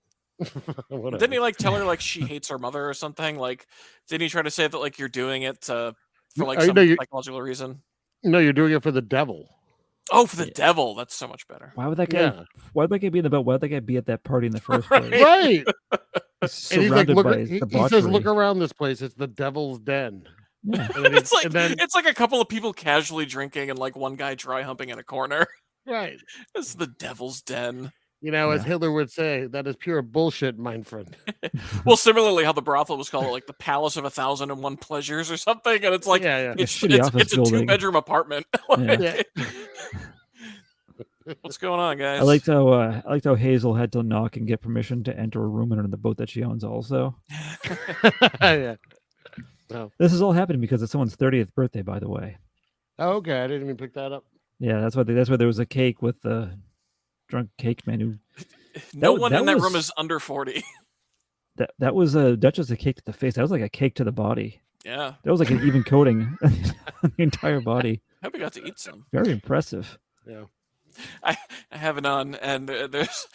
Whatever. Didn't he like tell her like she hates her mother or something? Like, didn't he try to say that like you're doing it for like Oh, some no, you- psychological reason? No, you're doing it for the devil. Oh, for the devil. That's so much better. Why would that guy? Yeah. Why would that guy be in the boat? Why would that guy be at that party in the first place? Right. He's And he's like, surrounded look, by he says, debauchery. look around this place. It's the devil's den. Yeah. And then It's like and then, it's like a couple of people casually drinking and like one guy dry humping in a corner. right. It's the devil's den. You know, as Yeah. Hitler would say, that is pure bullshit, my friend. Well, similarly, how the brothel was called like the Palace of 1,001 Pleasures or something, and it's like Yeah, yeah. it's Shitty office it's a building. 2-bedroom apartment. Like, Yeah. What's going on, guys? I liked how Hazel had to knock and get permission to enter a room in the boat that she owns. Also, Yeah. this is all happening because it's someone's 30th birthday, by the way. Oh, okay, I didn't even pick that up. Yeah, that's why there was a cake with the drunk cake man who no that- one that in that was- room is under 40. that was not just a cake to the face. That was like a cake to the body. Yeah, That was like an even coating on the entire body. I hope you got to eat some. Very impressive. Yeah. I have it on, and there's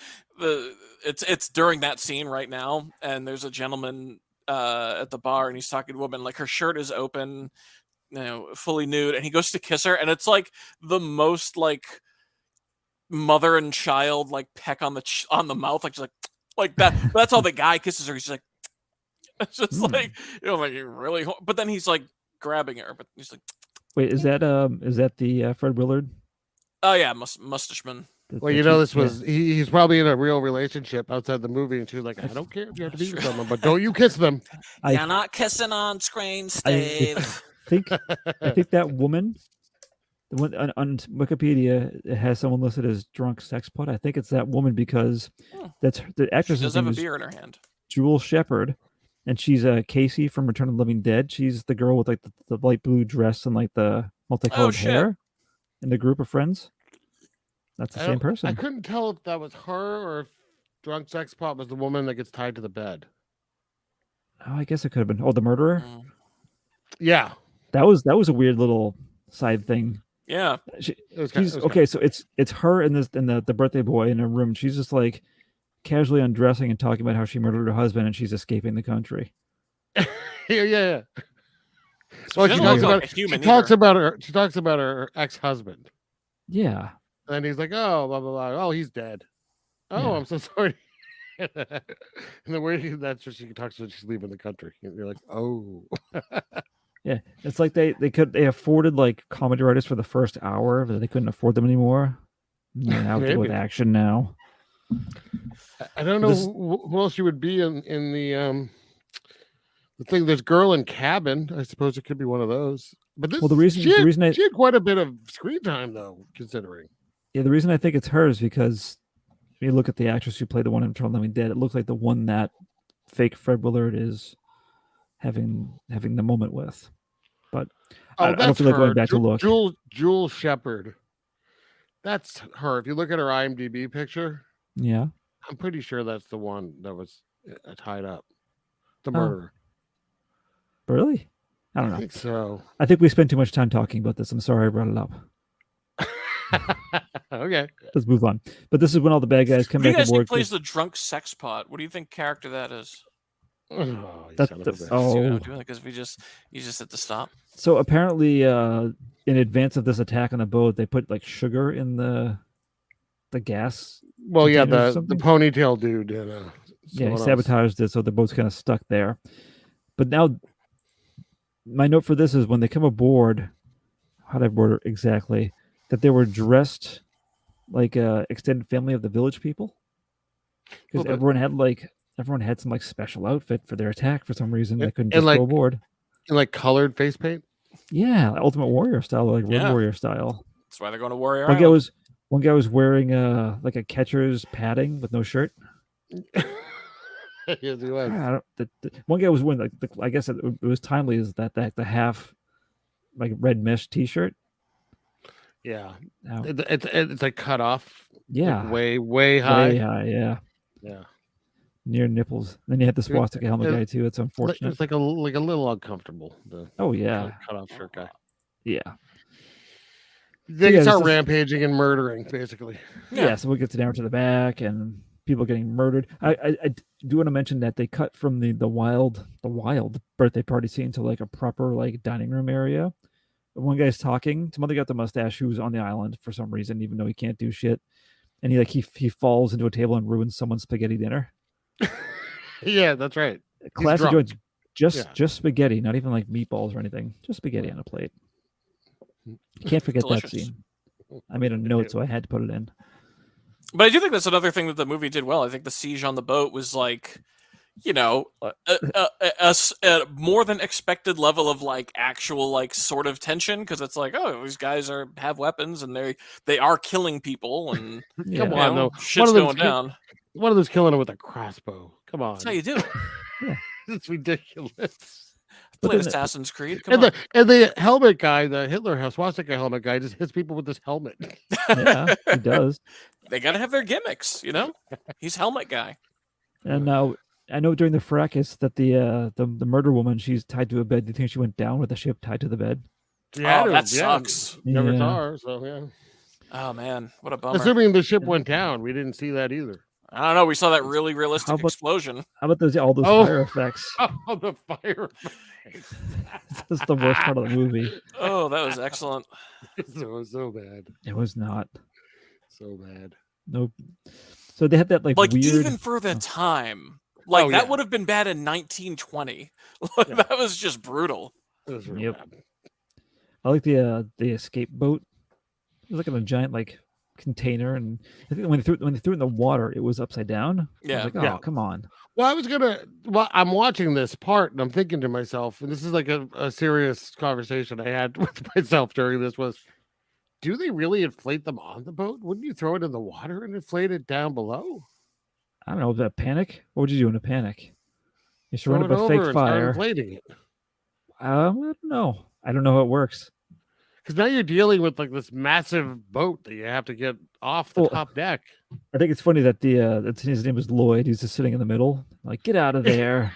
it's during that scene right now, and there's a gentleman at the bar, and he's talking to a woman, like her shirt is open, fully nude, and he goes to kiss her, and it's like the most like mother and child like peck on the mouth, like she's like that. But that's how the guy kisses her. He's like, it's just like like really, but then he's like grabbing her, but he's like. Wait, is that the Fred Willard? Oh yeah, Mustacheman. Well, you know, this was he's probably in a real relationship outside the movie, and she was like, "I don't care if you have to be with someone, but don't you kiss them." You're not kissing on screen, Steve. I think that woman, the one on Wikipedia, it has someone listed as drunk sex pot. I think it's that woman because that's the actress. She does have a beer in her hand. Jewel Shepard, and she's Casey from Return of the Living Dead. She's the girl with like the light blue dress and like the multicolored hair in the group of friends. That's the same person. I couldn't tell if that was her or if drunk sex pot was the woman that gets tied to the bed. Oh, I guess it could have been. Oh, the murderer. Yeah, that was a weird little side thing. Yeah, okay. So it's her and the birthday boy in a room. She's just like casually undressing and talking about how she murdered her husband and she's escaping the country. yeah. Well, she talks about her ex-husband. Yeah. And he's like, oh, blah, blah, blah. Oh, he's dead. Oh, yeah. I'm so sorry. And the way that's what she talks about, she's leaving the country. And you're like, oh. Yeah. It's like they afforded like comedy writers for the first hour, but they couldn't afford them anymore. Now deal with action now. I don't know who else you would be in the thing. There's Girl in Cabin. I suppose it could be one of those. But this, the reason she had quite a bit of screen time, though, considering. Yeah, the reason I think it's her is because when you look at the actress who played the one in Return of the Living Dead, it looks like the one that fake Fred Willard is having the moment with. But I don't feel like going back to look. Jewel Shepard. That's her. If you look at her IMDb picture, yeah, I'm pretty sure that's the one that was tied up. The murderer. Really? I don't know. I think so. I think we spent too much time talking about this. I'm sorry I brought it up. Okay, let's move on. But this is when all the bad guys come back aboard. Who plays the drunk sex pot? What do you think character that is? Because you just hit the stop. So apparently, in advance of this attack on the boat, they put like sugar in the gas. Well, yeah, the ponytail dude. He sabotaged it, so the boat's kind of stuck there. But now, my note for this is when they come aboard. How did I word it exactly? That they were dressed like a extended family of the village people, because everyone had some like special outfit for their attack for some reason. They couldn't just go aboard. And like colored face paint. Yeah, Ultimate Warrior style, like Road Warrior style. That's why they're going to Warrior One Island. guy was wearing like a catcher's padding with no shirt. Yes, he was. One guy was wearing I guess it was timely is that the half like red mesh T-shirt. Yeah, it's like cut off. Yeah, like way high. Way high, yeah. Near nipples. Then you had the swastika helmet guy too. It's unfortunate. It's like a little uncomfortable. Cut off shirt guy. Yeah. They start rampaging and murdering, basically. Yeah. So we get down to the back and people getting murdered. I do want to mention that they cut from the wild birthday party scene to like a proper like dining room area. One guy's talking. Some other guy with the mustache who's on the island for some reason, even though he can't do shit. And he falls into a table and ruins someone's spaghetti dinner. Yeah, that's right. Classic joint. Just spaghetti, not even like meatballs or anything. Just spaghetti on a plate. You can't forget Delicious. that scene. I made a note, so I had to put it in. But I do think that's another thing that the movie did well. I think the siege on the boat was like, a more than expected level of like actual like sort of tension, because it's like, oh, these guys have weapons and they are killing people and come on, though, shit's going down. One of them's killing him with a crossbow. Come on, that's how you do it. Yeah. It's ridiculous. Played Assassin's Creed. And the helmet guy, the Hitler swastika helmet guy, just hits people with this helmet. Yeah, he does. They gotta have their gimmicks, He's helmet guy. And now I know during the fracas that the murder woman, she's tied to a bed. Do you think she went down with the ship tied to the bed? Yeah, that sucks. Never saw her, so yeah. Oh man, what a bummer. Assuming the ship went down, we didn't see that either. I don't know. We saw that really realistic explosion. How about all those fire effects? Oh, the fire effects. That's the worst part of the movie. Oh, that was excellent. It was so bad. It was not. So bad. Nope. So they had that like weird... even for the time. That would have been bad in 1920. That was just brutal. It was really bad. I like the escape boat. It was like in a giant like container, and I think when they threw it in the water, it was upside down. I Yeah. was like, oh, Yeah. come on. Well, I'm watching this part and I'm thinking to myself, and this is like a serious conversation I had with myself during this was, do they really inflate them on the boat? Wouldn't you throw it in the water and inflate it down below? I don't know, was that panic? What would you do in a panic? You Throw surrounded it by over fake and start fire. inflating it. I don't know. I don't know how it works. Because now you're dealing with like this massive boat that you have to get off the Well, top deck. I think it's funny that his name is Lloyd. He's just sitting in the middle, like, get out of there.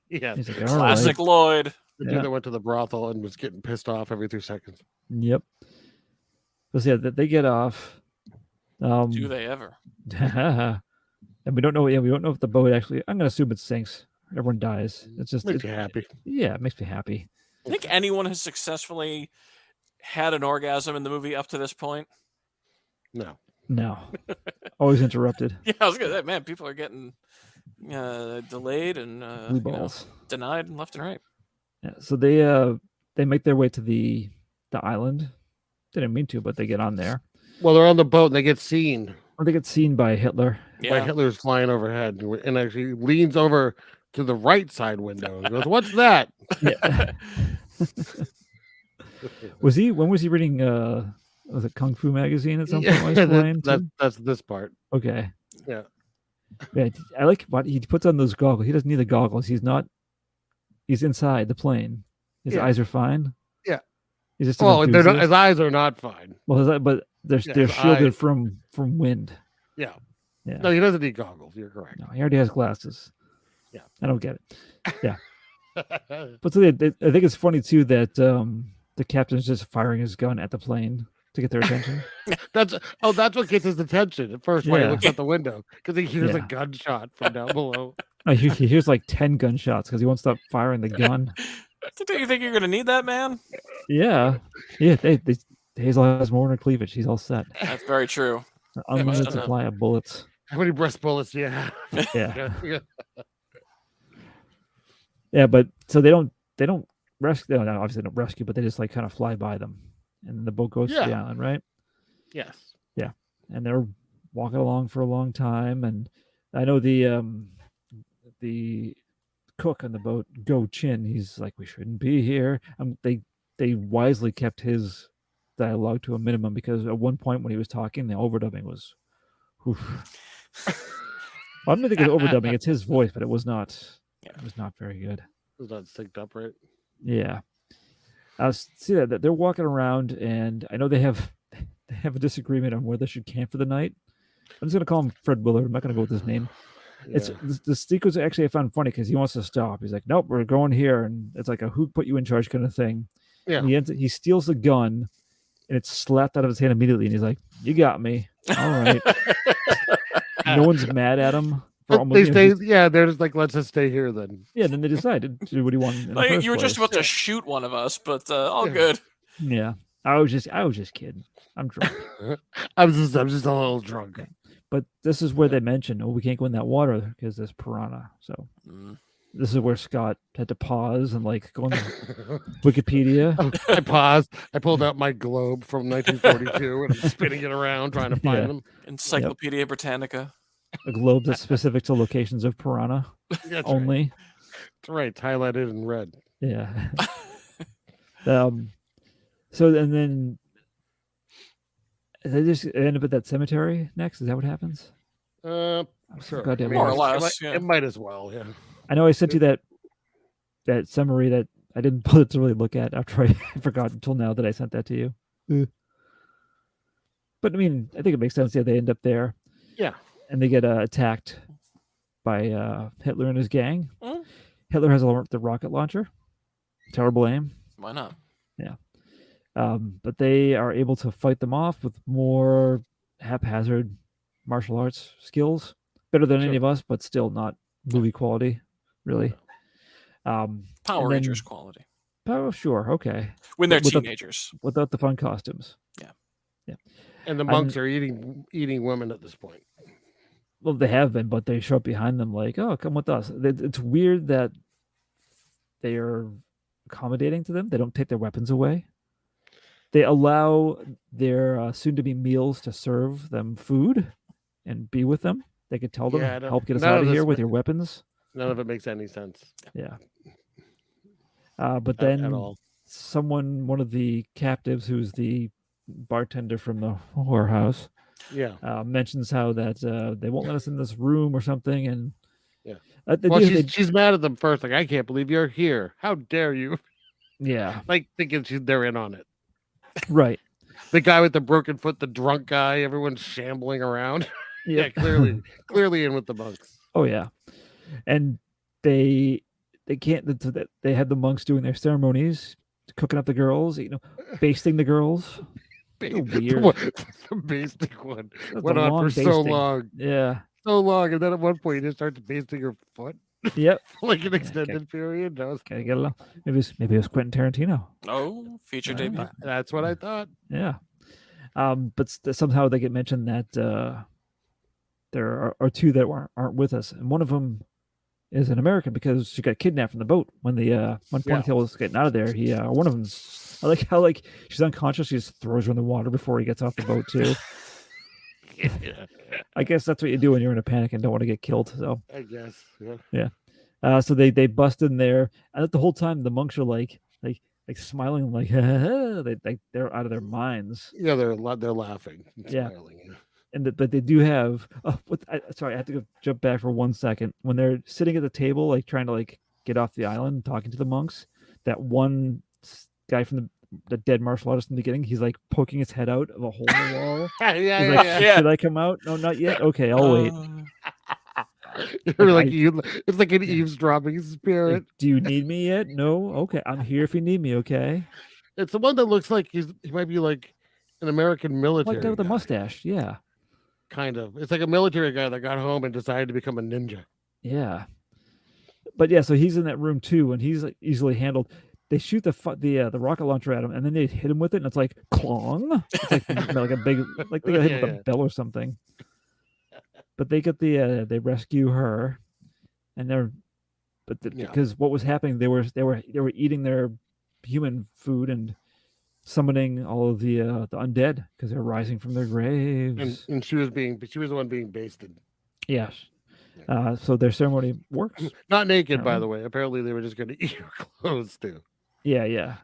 Yeah. He's like, all Classic right. Lloyd. The Yeah. dude that went to the brothel and was getting pissed off every 2 seconds. Yep. So yeah, they get off. Do they ever? And we don't know. Yeah, we don't know if the boat actually. I'm gonna assume it sinks. Everyone dies. It's just Makes you happy. Yeah, it makes me happy. I think anyone has successfully had an orgasm in the movie up to this point. No. No, always interrupted. Yeah, I was gonna say, man, people are getting delayed and Blue balls. denied left and right. Yeah, so they make their way to the island. They didn't mean to, but they get on there. Well, they're on the boat and they get seen. Or they get seen by Hitler. By Hitler's flying overhead and actually leans over to the right side window and goes, "What's that?" Yeah. When was he reading was it Kung Fu magazine at some point? That's this part. Okay. Yeah. Yeah, I like what he puts on those goggles. He doesn't need the goggles. He's inside the plane. His Yeah. eyes are fine. Yeah. He's just Well, his eyes are not fine. Well, but they're his shielded eyes- from wind. Yeah. Yeah. No, he doesn't need goggles. You're correct. No, he already has glasses. Yeah. I don't get it. Yeah. But so I think it's funny too that the captain's just firing his gun at the plane to get their attention. That's what gets his attention at first when he Yeah. looks out the window because he hears a Yeah. gunshot from down below. He hears like 10 gunshots because he won't stop firing the gun. Do you think you're gonna need that, man? Yeah. Hazel has more in her cleavage. He's all set. That's very true. Unlimited I know. supply of bullets. How many breast bullets do you have? Yeah. Yeah, but so they don't rescue. No, obviously they don't rescue, but they just like kind of fly by them, and then the boat goes to the Yeah. island, right? Yes. Yeah, and they're walking along for a long time, and I know the cook on the boat, Go Chin, he's like, we shouldn't be here. They wisely kept his dialogue to a minimum because at one point when he was talking, the overdubbing was. I don't think it's overdubbing; it's his voice, but it was not. It was not very good. It was not synced up right. Yeah, I see that they're walking around, and I know they have a disagreement on where they should camp for the night. I'm just gonna call him Fred Willard. I'm not gonna go with his name. It's the sequence actually I found funny because he wants to stop. He's like, "Nope, we're going here," and it's like a "who put you in charge" kind of thing. Yeah. And he steals the gun, and it's slapped out of his hand immediately, and he's like, "You got me. All right." No one's mad at him. They stay. Yeah, they're just like, let's just stay here then. Yeah, then they decided to do what he wanted. In the Like, first you were just place. about to shoot one of us, but all Yeah. good. Yeah, I was just kidding. I'm drunk. I'm just a little drunk. But this is where they mention, we can't go in that water because there's piranha. So this is where Scott had to pause and like go on Wikipedia. I paused. I pulled out my globe from 1942 and I'm spinning it around trying to find Yeah. them. Encyclopedia Britannica. A globe that's specific to locations of piranha That's only. Right. That's right. Highlighted in red. Yeah. So and then they just end up at that cemetery next. Is that what happens? Sure. goddamn More or lost. less, yeah. It might as well. Yeah. I know I sent you that summary that I didn't bother to really look at after I forgot until now that I sent that to you. But I mean, I think it makes sense. Yeah, they end up there. Yeah. And they get attacked by Hitler and his gang. Mhm. Hitler has the rocket launcher. Terrible aim. Why not? Yeah. But they are able to fight them off with more haphazard martial arts skills. Better than any of us, but still not movie quality, really. Power and then- Rangers quality. Oh, sure. Okay. When they're Without- teenagers. Without the fun costumes. And the monks are eating women at this point. Well, they have been, but they show up behind them like, oh, come with us. It's weird that they are accommodating to them. They don't take their weapons away. They allow their soon-to-be meals to serve them food and be with them. They could tell them, help get us out of here with your weapons. None of it makes any sense. Yeah. But then at all. one of the captives, who's the bartender from the whorehouse, mentions how that they won't let us in this room or something, and she's mad at them first, like, I can't believe you're here. How dare you? Yeah, like thinking they're in on it. Right. The guy with the broken foot, the drunk guy, everyone's shambling around. Yeah, clearly in with the monks. Oh yeah, and they can't. They had the monks doing their ceremonies, cooking up the girls, basting the girls. Weird. The basting one went on for so long. Yeah, so long, and then at one point he just starts basting her foot. Yep, like an extended period. Gotta get along. Maybe it was Quentin Tarantino. Oh, feature debut. That's what I thought. Yeah, but somehow they get mentioned that there are two that aren't with us, and one of them is an American because she got kidnapped from the boat when Ponytail was getting out of there. One of them's I like how she's unconscious. She just throws her in the water before he gets off the boat too. I guess that's what you do when you're in a panic and don't want to get killed. So I guess, yeah. So they bust in there, and the whole time the monks are like smiling, like they're out of their minds. Yeah, they're laughing, and smiling. But they do have. Sorry, I have to jump back for 1 second. When they're sitting at the table, like trying to get off the island, talking to the monks, that one guy from the dead martial artist in the beginning, he's like poking his head out of a hole in the wall. Should I come out? No, not yet. Okay, I'll wait. It's like an eavesdropping spirit. Do you need me yet? No. Okay, I'm here if you need me. Okay. It's the one that looks like he might be like an American military like that with a mustache. Yeah. Kind of. It's like a military guy that got home and decided to become a ninja. Yeah. But yeah, so he's in that room too, and he's easily handled. They shoot the rocket launcher at him, and then they hit him with it, and it's like clong. It's like a big, like they got hit with a bell or something. But they get they rescue her, and because what was happening, they were eating their human food and summoning all of the undead because they're rising from their graves. And she was the one being basted. Yes. So their ceremony works. Not naked, by the way. Apparently, they were just going to eat her clothes too. Yeah.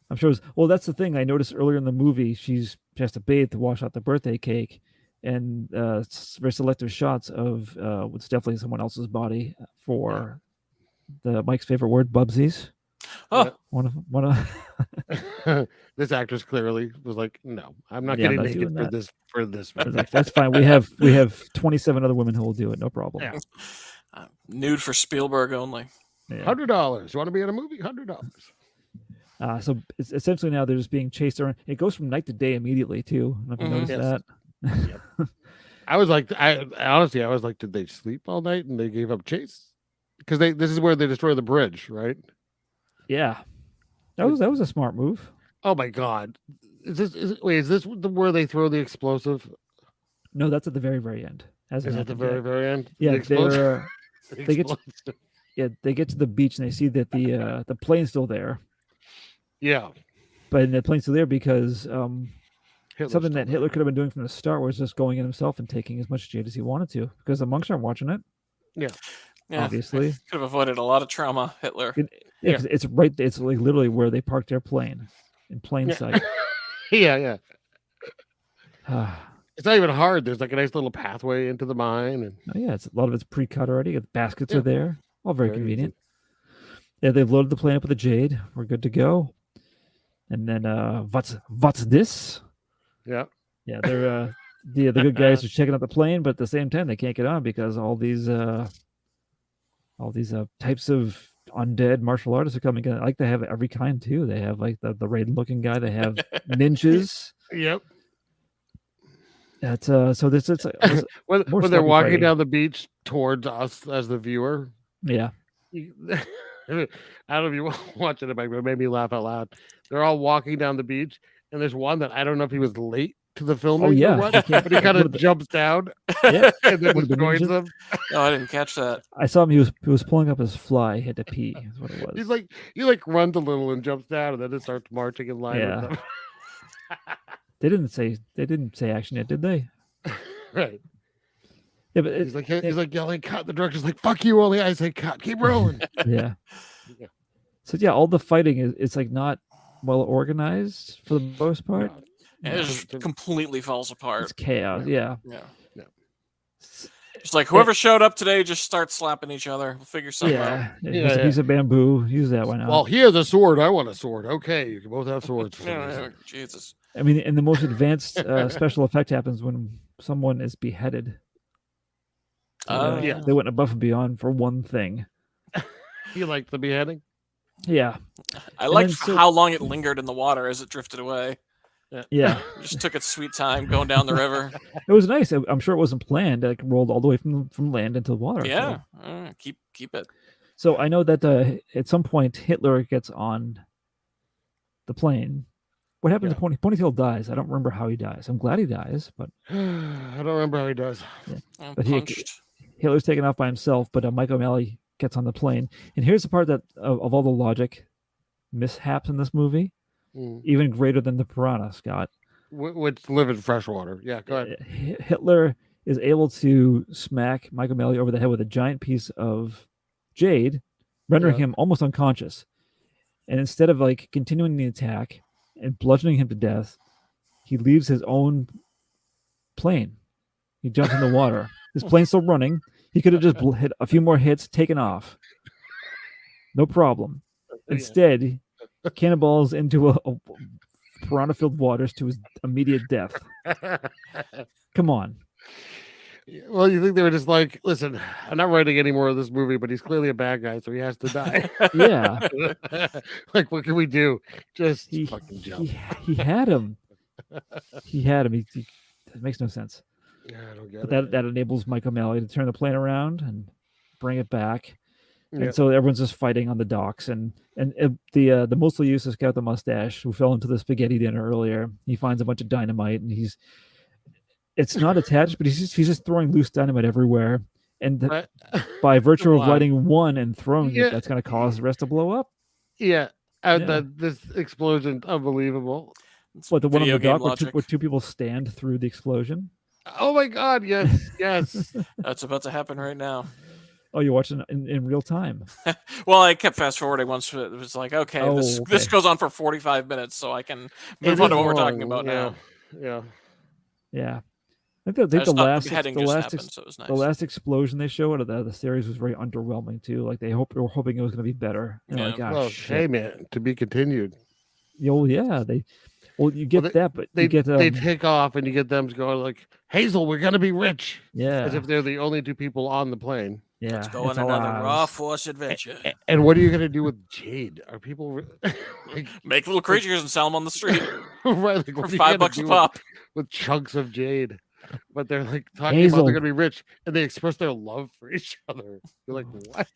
I'm sure. That's the thing I noticed earlier in the movie. She has to bathe to wash out the birthday cake, and very selective shots of what's definitely someone else's body for Mike's favorite word, bubsies. Oh, one of this actress clearly was like, no, I'm not getting naked for this. That's fine. We have 27 other women who will do it. No problem. Yeah. Nude for Spielberg only. $100. You want to be in a movie? $100. So it's essentially now they're just being chased around. It goes from night to day immediately too. I don't know if you noticed that. Yep. I was like, honestly, did they sleep all night and they gave up chase? Because this is where they destroy the bridge, right? Yeah, that was a smart move. Oh my god! Is this where they throw the explosive? No, that's at the very, very end. Is it the very end? Yeah, they get to the beach and they see that the plane's still there. Yeah, but the plane's still there because something that Hitler could have been doing from the start was just going in himself and taking as much jade as he wanted to, because the monks aren't watching it. Yeah. Obviously, could have avoided a lot of trauma, Hitler. It's right. It's like literally where they parked their plane, in plain sight. Yeah. It's not even hard. There's like a nice little pathway into the mine, and a lot of it's pre-cut already. The baskets are there, all very convenient. Easy. Yeah, they've loaded the plane up with the jade. We're good to go. And then what's this? Yeah, they're the good guys are checking out the plane, but at the same time they can't get on because all these types of undead martial artists are coming in. I like they have every kind too. They have like the Raiden looking guy. They have ninjas. Yep. That's so this it's when they're walking down the beach towards us as the viewer. Yeah. I don't know if you watch it, but it made me laugh out loud. They're all walking down the beach, and there's one that I don't know if he was late to the filming? Oh yeah, or what? But he kind of jumps down yeah. and then One of the destroys ninjas. them. Oh, I didn't catch that. I saw him. He was pulling up his fly. He had to pee. Is what it was. He's like he like runs a little and jumps down, and then it starts marching in line Yeah. with them. They didn't say action yet, did they? Right. Yeah, but He's like yelling cut. The director's like, fuck you, only I say cut. Keep rolling. yeah. Yeah. So yeah, all the fighting it's like not well organized for the most part. And it just completely falls apart. It's chaos. Yeah. Yeah. Yeah. Just like whoever showed up today, just start slapping each other. We'll figure something out. Yeah. Yeah, Here's a yeah. piece of bamboo. Use that. Why not? Well, he has a sword. I want a sword. Okay, you can both have swords. for some reason. Jesus. I mean, and the most advanced special effect happens when someone is beheaded. Yeah. They went above and beyond for one thing. You like the beheading? Yeah. I liked then so- how long it lingered in the water as it drifted away. Yeah. It just took its sweet time going down the river. It was nice. I'm sure it wasn't planned. It rolled all the way from land into the water. Yeah. So, Keep it. so I know that at some point Hitler gets on the plane. What happens to Ponytail dies? I don't remember how he dies. I'm glad he dies, but I don't remember how he does. I'm But punched. Hitler's taken off by himself, but Mike O'Malley gets on the plane. And here's the part that of all the logic mishaps in this movie, even greater than the piranha, Scott. Which live in freshwater. Yeah, go ahead. Hitler is able to smack Mike O'Malley over the head with a giant piece of jade, rendering him almost unconscious. And instead of like continuing the attack and bludgeoning him to death, he leaves his own plane. He jumps in the water. His plane's still running. He could have just hit a few more hits, taken off. No problem. Instead, he cannonballs into a piranha-filled waters to his immediate death. Come on. Well, you think they were just like, listen, I'm not writing any more of this movie, but he's clearly a bad guy, so he has to die. Yeah. Like, what can we do? Just He, fucking jump. he had him. He had him. It makes no sense. Yeah, I don't get But it. that enables Mike O'Malley to turn the plane around and bring it back. Yeah. And so everyone's just fighting on the docks. And the mostly useless guy with the mustache who fell into the spaghetti dinner earlier, he finds a bunch of dynamite and it's not attached, but he's just throwing loose dynamite everywhere. And by virtue of Come on. lighting one and throwing Yeah. it, that's going to cause the rest to blow up. Yeah. And Yeah. this explosion, unbelievable. What, the one on Video the game dock logic. where two people stand through the explosion? Oh my God, yes, yes. That's about to happen right now. Oh, you're watching in real time. Well, I kept fast forwarding once it was like, okay, this Oh, okay. goes on for 45 minutes, so I can It move on is to what we're talking long, about yeah. now. Yeah. Yeah. I think the just thought the last beheading the just last happened, so it was nice. the last explosion they showed of the series was very underwhelming too. Like they were hoping it was going to be better. And like, Well, hey man, to be continued. you get Well, that, but They you get they take off and you get them going like, Hazel, we're gonna be rich. yeah, As if they're the only two people on the plane. yeah. Let's go on it's all another ours. raw force adventure. And what are you gonna do with Jade? Are people like, Make little creatures and sell them on the street right, like, for what are you $5 gonna a do pop. with chunks of jade? But they're like talking about Hazel. they're gonna be rich, and they express their love for each other. You're like, what?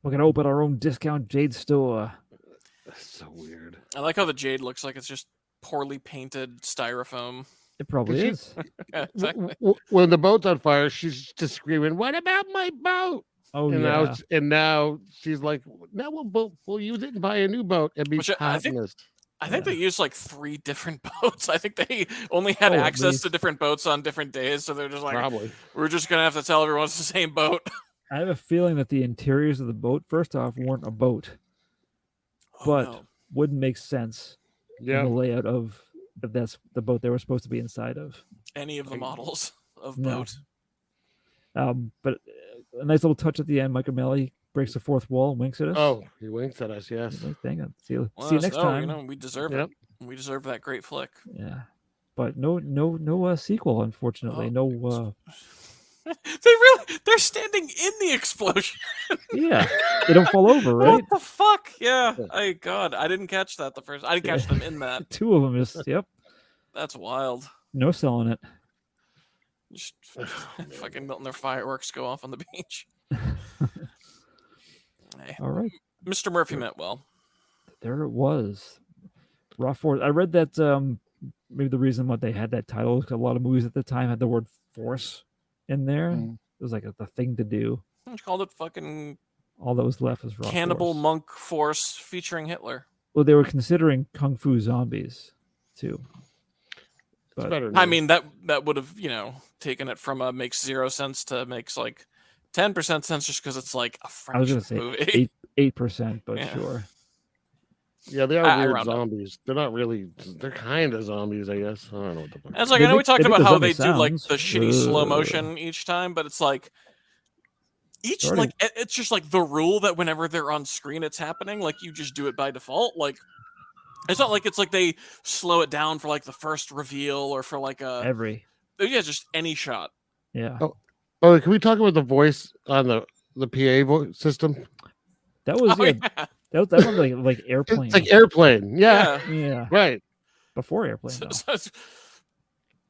We're gonna open our own discount jade store. That's so weird. I like how the jade looks like it's just poorly painted styrofoam. It probably Did you- is. Yeah, exactly. When the boat's on fire, she's just screaming, "What about my boat?" Oh and yeah. now she's like, "Now we'll use it and buy a new boat and be Which I think- partners." I think they used like 3 different boats. I think they only had Oh, at access to least. different boats on different days, so they're just like, Probably. we're just gonna have to tell everyone it's the same boat. I have a feeling that the interiors of the boat, first off, weren't a boat, Oh, but no. wouldn't make sense in Yeah. the layout of if that's the boat they were supposed to be inside of. Any of the models of No. boat. But a nice little touch at the end. Mike O'Malley breaks the fourth wall and winks at us. Oh, he winks at us. Yes. Like, dang it. See you Well, next so, time. You know, we deserve Yep. it. We deserve that great flick. Yeah, but no sequel, unfortunately. Oh. No. They're standing in the explosion. Yeah, they don't fall over, right? What the fuck? Yeah. God, I didn't catch that the first. I didn't catch them in that. Two of them is yep. That's wild. No selling it. Just fucking letting their fireworks go off on the beach. Hey, All right, Mr. Murphy meant well. there it was. Raw force. I read that maybe the reason why they had that title is 'cause a lot of movies at the time had the word force in there. It was like the thing to do. They called it fucking All that was left was raw Cannibal force. Monk Force featuring Hitler. Well, they were considering Kung Fu Zombies too. It's But better. I name. mean, that would have, taken it from makes 0 sense to makes like 10% sense just because it's like a I was French gonna say movie. 8%, but Yeah. sure. yeah, they are I weird round up. zombies. They're not really. They're kind of zombies, I guess. I don't know what the fuck. And it's like, They I know we make- talked they make about the how zombie they do like sounds. the shitty slow Ugh. motion each time, but it's like each Already- like it's just like the rule that whenever they're on screen, it's happening. Like you just do it by default. Like it's not like it's like they slow it down for like the first reveal or for like Every just any shot. yeah. Oh, can we talk about the voice on the PA voice system? That was Oh, yeah, yeah. that was like airplane. It's like airplane. Yeah, yeah, right. before airplane. So- Though. so-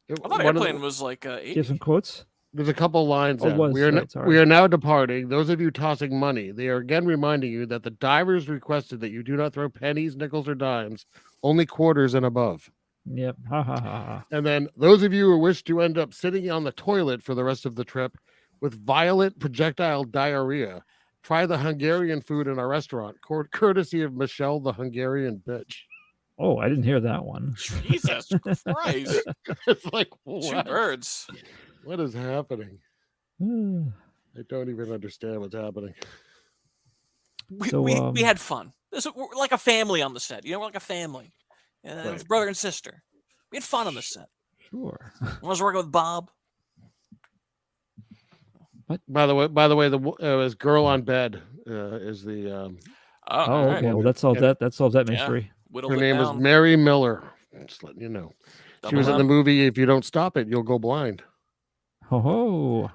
I thought One of the- Airplane was like 80. Give some quotes. There's a couple lines. Oh, it that was, we are right, sorry. we are now departing. Those of you tossing money, they are again reminding you that the divers requested that you do not throw pennies, nickels, or dimes, only quarters and above. Yep. Ha ha ha ha. And then those of you who wish to end up sitting on the toilet for the rest of the trip with violent projectile diarrhea, try the Hungarian food in our restaurant, courtesy of Michelle the Hungarian bitch. Oh, I didn't hear that one. Jesus Christ. It's like, Two what? birds. What is happening? I don't even understand what's happening. We, So, we had fun. We're like a family on the set. We're like a family. Right. It's brother and sister. We had fun on the set. Sure. I was working with Bob. By the way, this girl on bed is the Oh, Oh, all right. okay. Well, that solves Yeah. that solves that Yeah. mystery. Whittled her it name is down. Mary Miller. Just letting you know. She Double was in up. the movie If You Don't Stop It, You'll Go Blind. Ho ho.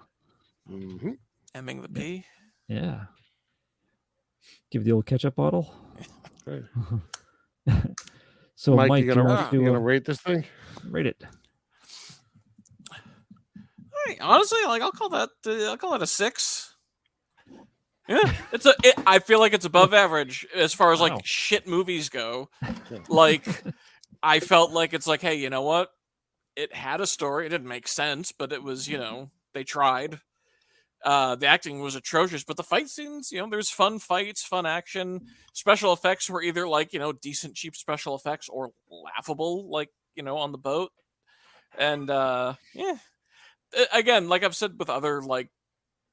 Mm-hmm. Emming the P. Yeah. Give the old ketchup bottle. Right. So, Mike, Mike, you do you gonna, want you gonna to rate this thing? rate it? Hey, honestly, like I'll call that a 6. Yeah, I feel like it's above average as far as Wow. like shit movies go. Like, I felt like it's like, hey, you know what? It had a story. It didn't make sense, but it was, they tried. The acting was atrocious, but the fight scenes, there's fun fights, fun action. Special effects were either like, decent, cheap special effects or laughable, like, on the boat. And, yeah. Again, like I've said with other, like,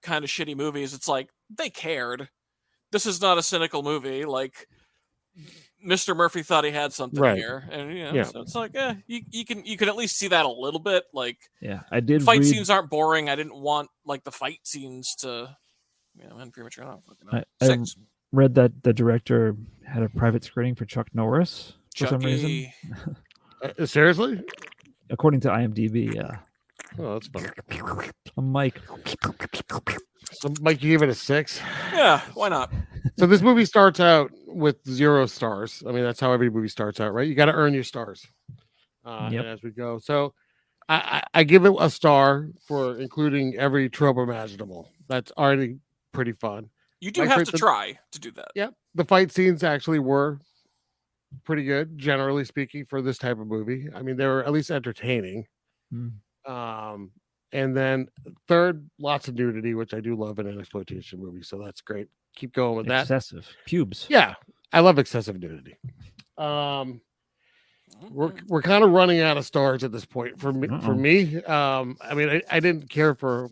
kind of shitty movies, it's like, they cared. This is not a cynical movie. Like, Mr. Murphy thought he had something Right. here. And, Yeah. so it's like, you can at least see that a little bit. Like, Yeah, I did fight read. scenes aren't boring. I didn't want like the fight scenes to, end premature. I don't fucking know. I 6. read that the director had a private screening for Chuck Norris for some reason, Chucky. Seriously? according to IMDb. Yeah, Oh, that's funny. Mike. So, Mike, you gave it a 6. Yeah, why not? So this movie starts out with 0 stars. I mean, that's how every movie starts out, right? You got to earn your stars. Yep. And as we go, so I give it a star for including every trope imaginable. That's already pretty fun. You do Like, have for to instance- try to do that. Yeah, the fight scenes actually were pretty good, generally speaking, for this type of movie. I mean, they were at least entertaining. Hmm. And then third, lots of nudity, which I do love in an exploitation movie. So that's great. Keep going with that. Excessive pubes. Yeah, I love excessive nudity. We're kind of running out of stars at this point for me. For Uh-oh. me, I mean, I didn't care for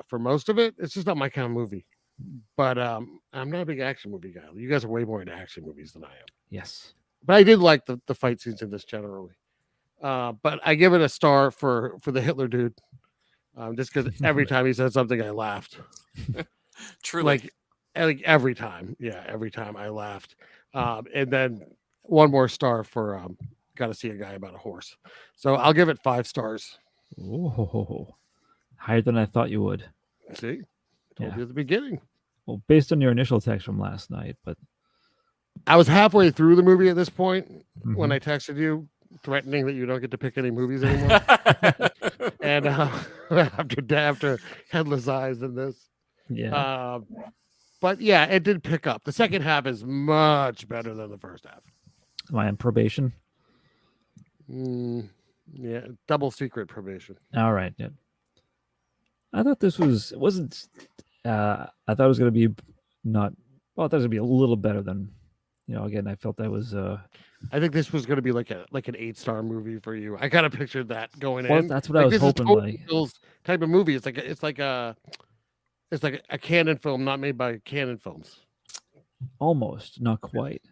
for most of it. It's just not my kind of movie. But I'm not a big action movie guy. You guys are way more into action movies than I am. Yes. But I did like the fight scenes in this generally. But I give it a star for the Hitler dude, just because every time he said something, I laughed. Truly. Like every time, every time I laughed. And then one more star for got to see a guy about a horse. So I'll give it 5 stars. Oh, higher than I thought you would. See, told Yeah. you at the beginning. Well, based on your initial text from last night, but I was halfway through the movie at this point when Mhm. I texted you, threatening that you don't get to pick any movies anymore. And after Headless Eyes and this, yeah, but yeah, it did pick up. The second half is much better than the first half. am I on probation? Yeah, double secret probation. All right. Yeah. I thought this was. It wasn't. I thought it was going to be not. Well, I thought it was going to be a little better than. Again, I felt that was. I think this was going to be like an 8-star movie for you. I kind of pictured that going Well, in. that's what I was this hoping. Is totally Bill's type of movie. It's like a Canon film, not made by Canon Films. Almost, not quite.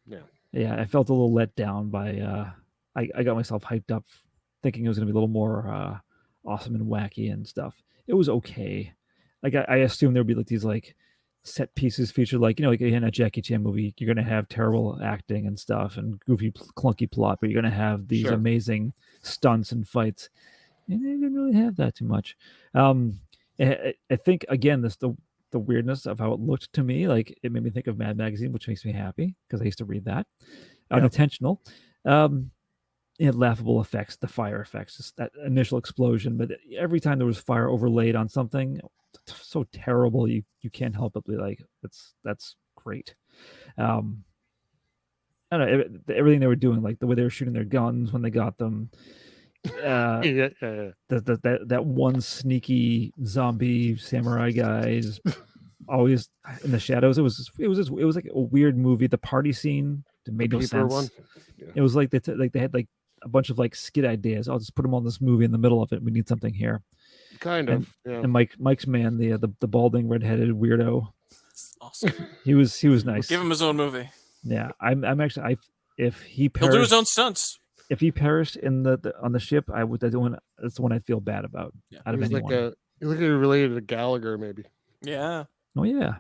Yeah. Yeah, I felt a little let down by. I got myself hyped up, thinking it was going to be a little more awesome and wacky and stuff. It was okay. Like I assumed there'd be like these like set pieces featured, like like in a Jackie Chan movie, you're going to have terrible acting and stuff and goofy, clunky plot, but you're going to have these amazing stunts and fights. And they didn't really have that too much. I think again, the weirdness of how it looked to me, like it made me think of Mad Magazine, which makes me happy because I used to read that. Unintentional. It had laughable effects, the fire effects, just that initial explosion, but every time there was fire overlaid on something so terrible, you can't help but be like, that's great. I don't know, everything they were doing, like the way they were shooting their guns when they got them. That one sneaky zombie samurai guy is always in the shadows. It was like a weird movie. The party scene made no sense. Yeah. It was like they had like a bunch of like skit ideas. I'll just put them on this movie in the middle of it. We need something here. Kind of. Yeah. And Mike's man, the balding redheaded weirdo. Awesome. He was nice. Give him his own movie. Yeah, I'm actually if he he'll do his own stunts. If he perished in on the ship, that's the one I feel bad about. Yeah. Out of anyone. He's like related to Gallagher, maybe. Yeah. Oh yeah.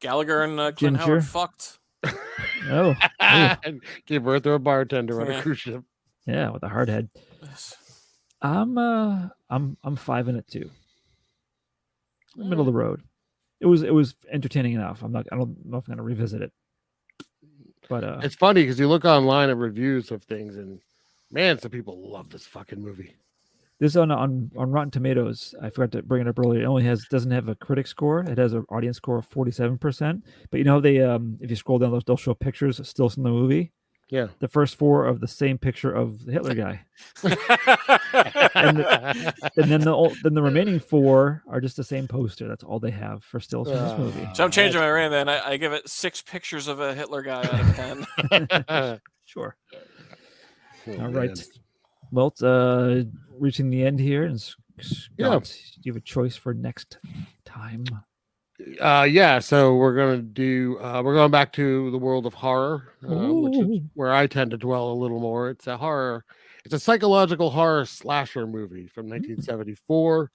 Gallagher and Clint Howard fucked. Oh. Gave birth to a bartender on a cruise ship. Yeah, with a hard head. I'm 5 in it too. Middle of the road. It was entertaining enough. I don't know if I'm gonna revisit it. But it's funny because you look online at reviews of things, and man, some people love this fucking movie. This on Rotten Tomatoes, I forgot to bring it up earlier. It only doesn't have a critic score. It has an audience score of 47%. But you know how they if you scroll down, they'll show pictures still from the movie. Yeah, the first 4 of the same picture of the Hitler guy, and then the remaining 4 are just the same poster. That's all they have for stills from this movie. So I'm changing my rating. Then I give it 6 pictures of a Hitler guy out of 10. Sure. All right. Well, reaching the end here, and Scott, do you have a choice for next time? So we're going back to the world of horror, which is where I tend to dwell a little more. It's a psychological horror slasher movie from 1974.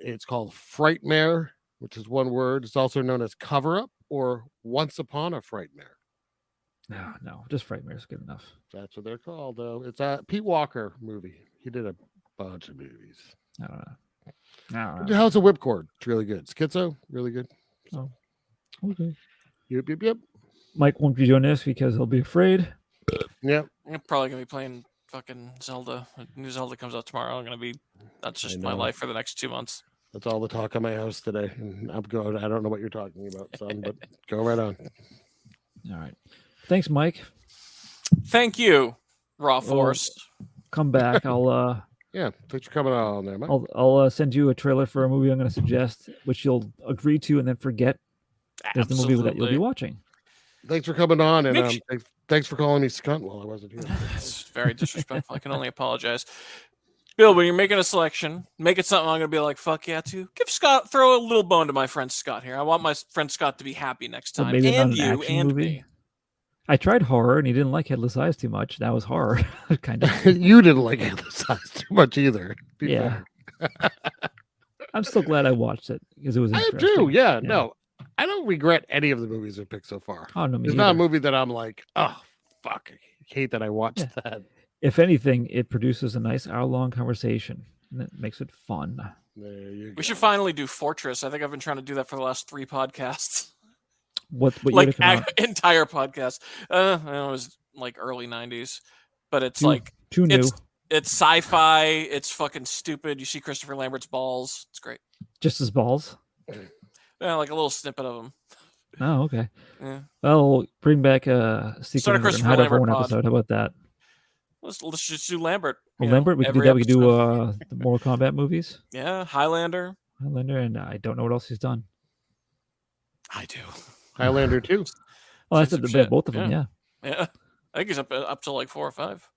It's called Frightmare, which is one word. It's also known as Cover Up or Once Upon a Frightmare. No, just Frightmare is good enough. That's what they're called, though. It's a Pete Walker movie. He did a bunch of movies. I don't know. House of Whipcord. It's really good. Schizo, really good. Oh, okay. Yep. Mike won't be doing this because he'll be afraid. Yep. I'm probably gonna be playing fucking Zelda. New Zelda comes out tomorrow. That's just my life for the next 2 months. That's all the talk of my house today. And I don't know what you're talking about, son, but go right on. All right. Thanks, Mike. Thank you, Raw Force. Come back. I'll thanks for coming on there, Mike. I'll send you a trailer for a movie I'm going to suggest, which you'll agree to and then forget is the movie that you'll be watching. Thanks for coming on, and thanks for calling me scunt while I wasn't here. It's very disrespectful. I can only apologize. Bill, when you're making a selection, make it something I'm going to be like, fuck yeah, too. Throw a little bone to my friend Scott here. I want my friend Scott to be happy next time. Maybe and not an you action and movie. me. I tried horror, and he didn't like Headless Eyes too much. That was horror, kind of. You didn't like Headless Eyes too much either. Yeah. I'm still glad I watched it because it was interesting. I do, yeah. No, I don't regret any of the movies I've picked so far. Oh, no, It's not a movie that I'm like, oh, fuck, I hate that I watched that. If anything, it produces a nice hour-long conversation, and it makes it fun. We should finally do Fortress. I think I've been trying to do that for the last 3 podcasts. What like entire podcast? It was like early 90s, but it's too new. It's sci-fi. It's fucking stupid. You see Christopher Lambert's balls. It's great. Just his balls? Yeah, like a little snippet of them. Oh, okay. Yeah. Well, bring back a Secret Christopher Hide Lambert one pod. episode. How about that? Let's just do Lambert. Well, you know, Lambert, we could do every that. We could do episode. the Mortal Kombat movies. Yeah, Highlander. Highlander, and I don't know what else he's done. I do. Highlander 2. Oh, that's Some the shit. both of them. Yeah. Yeah, I think he's up to like 4 or 5.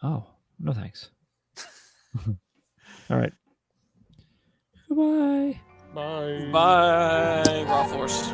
Oh, no thanks. All right. Goodbye. Bye. Bye, Raw Force.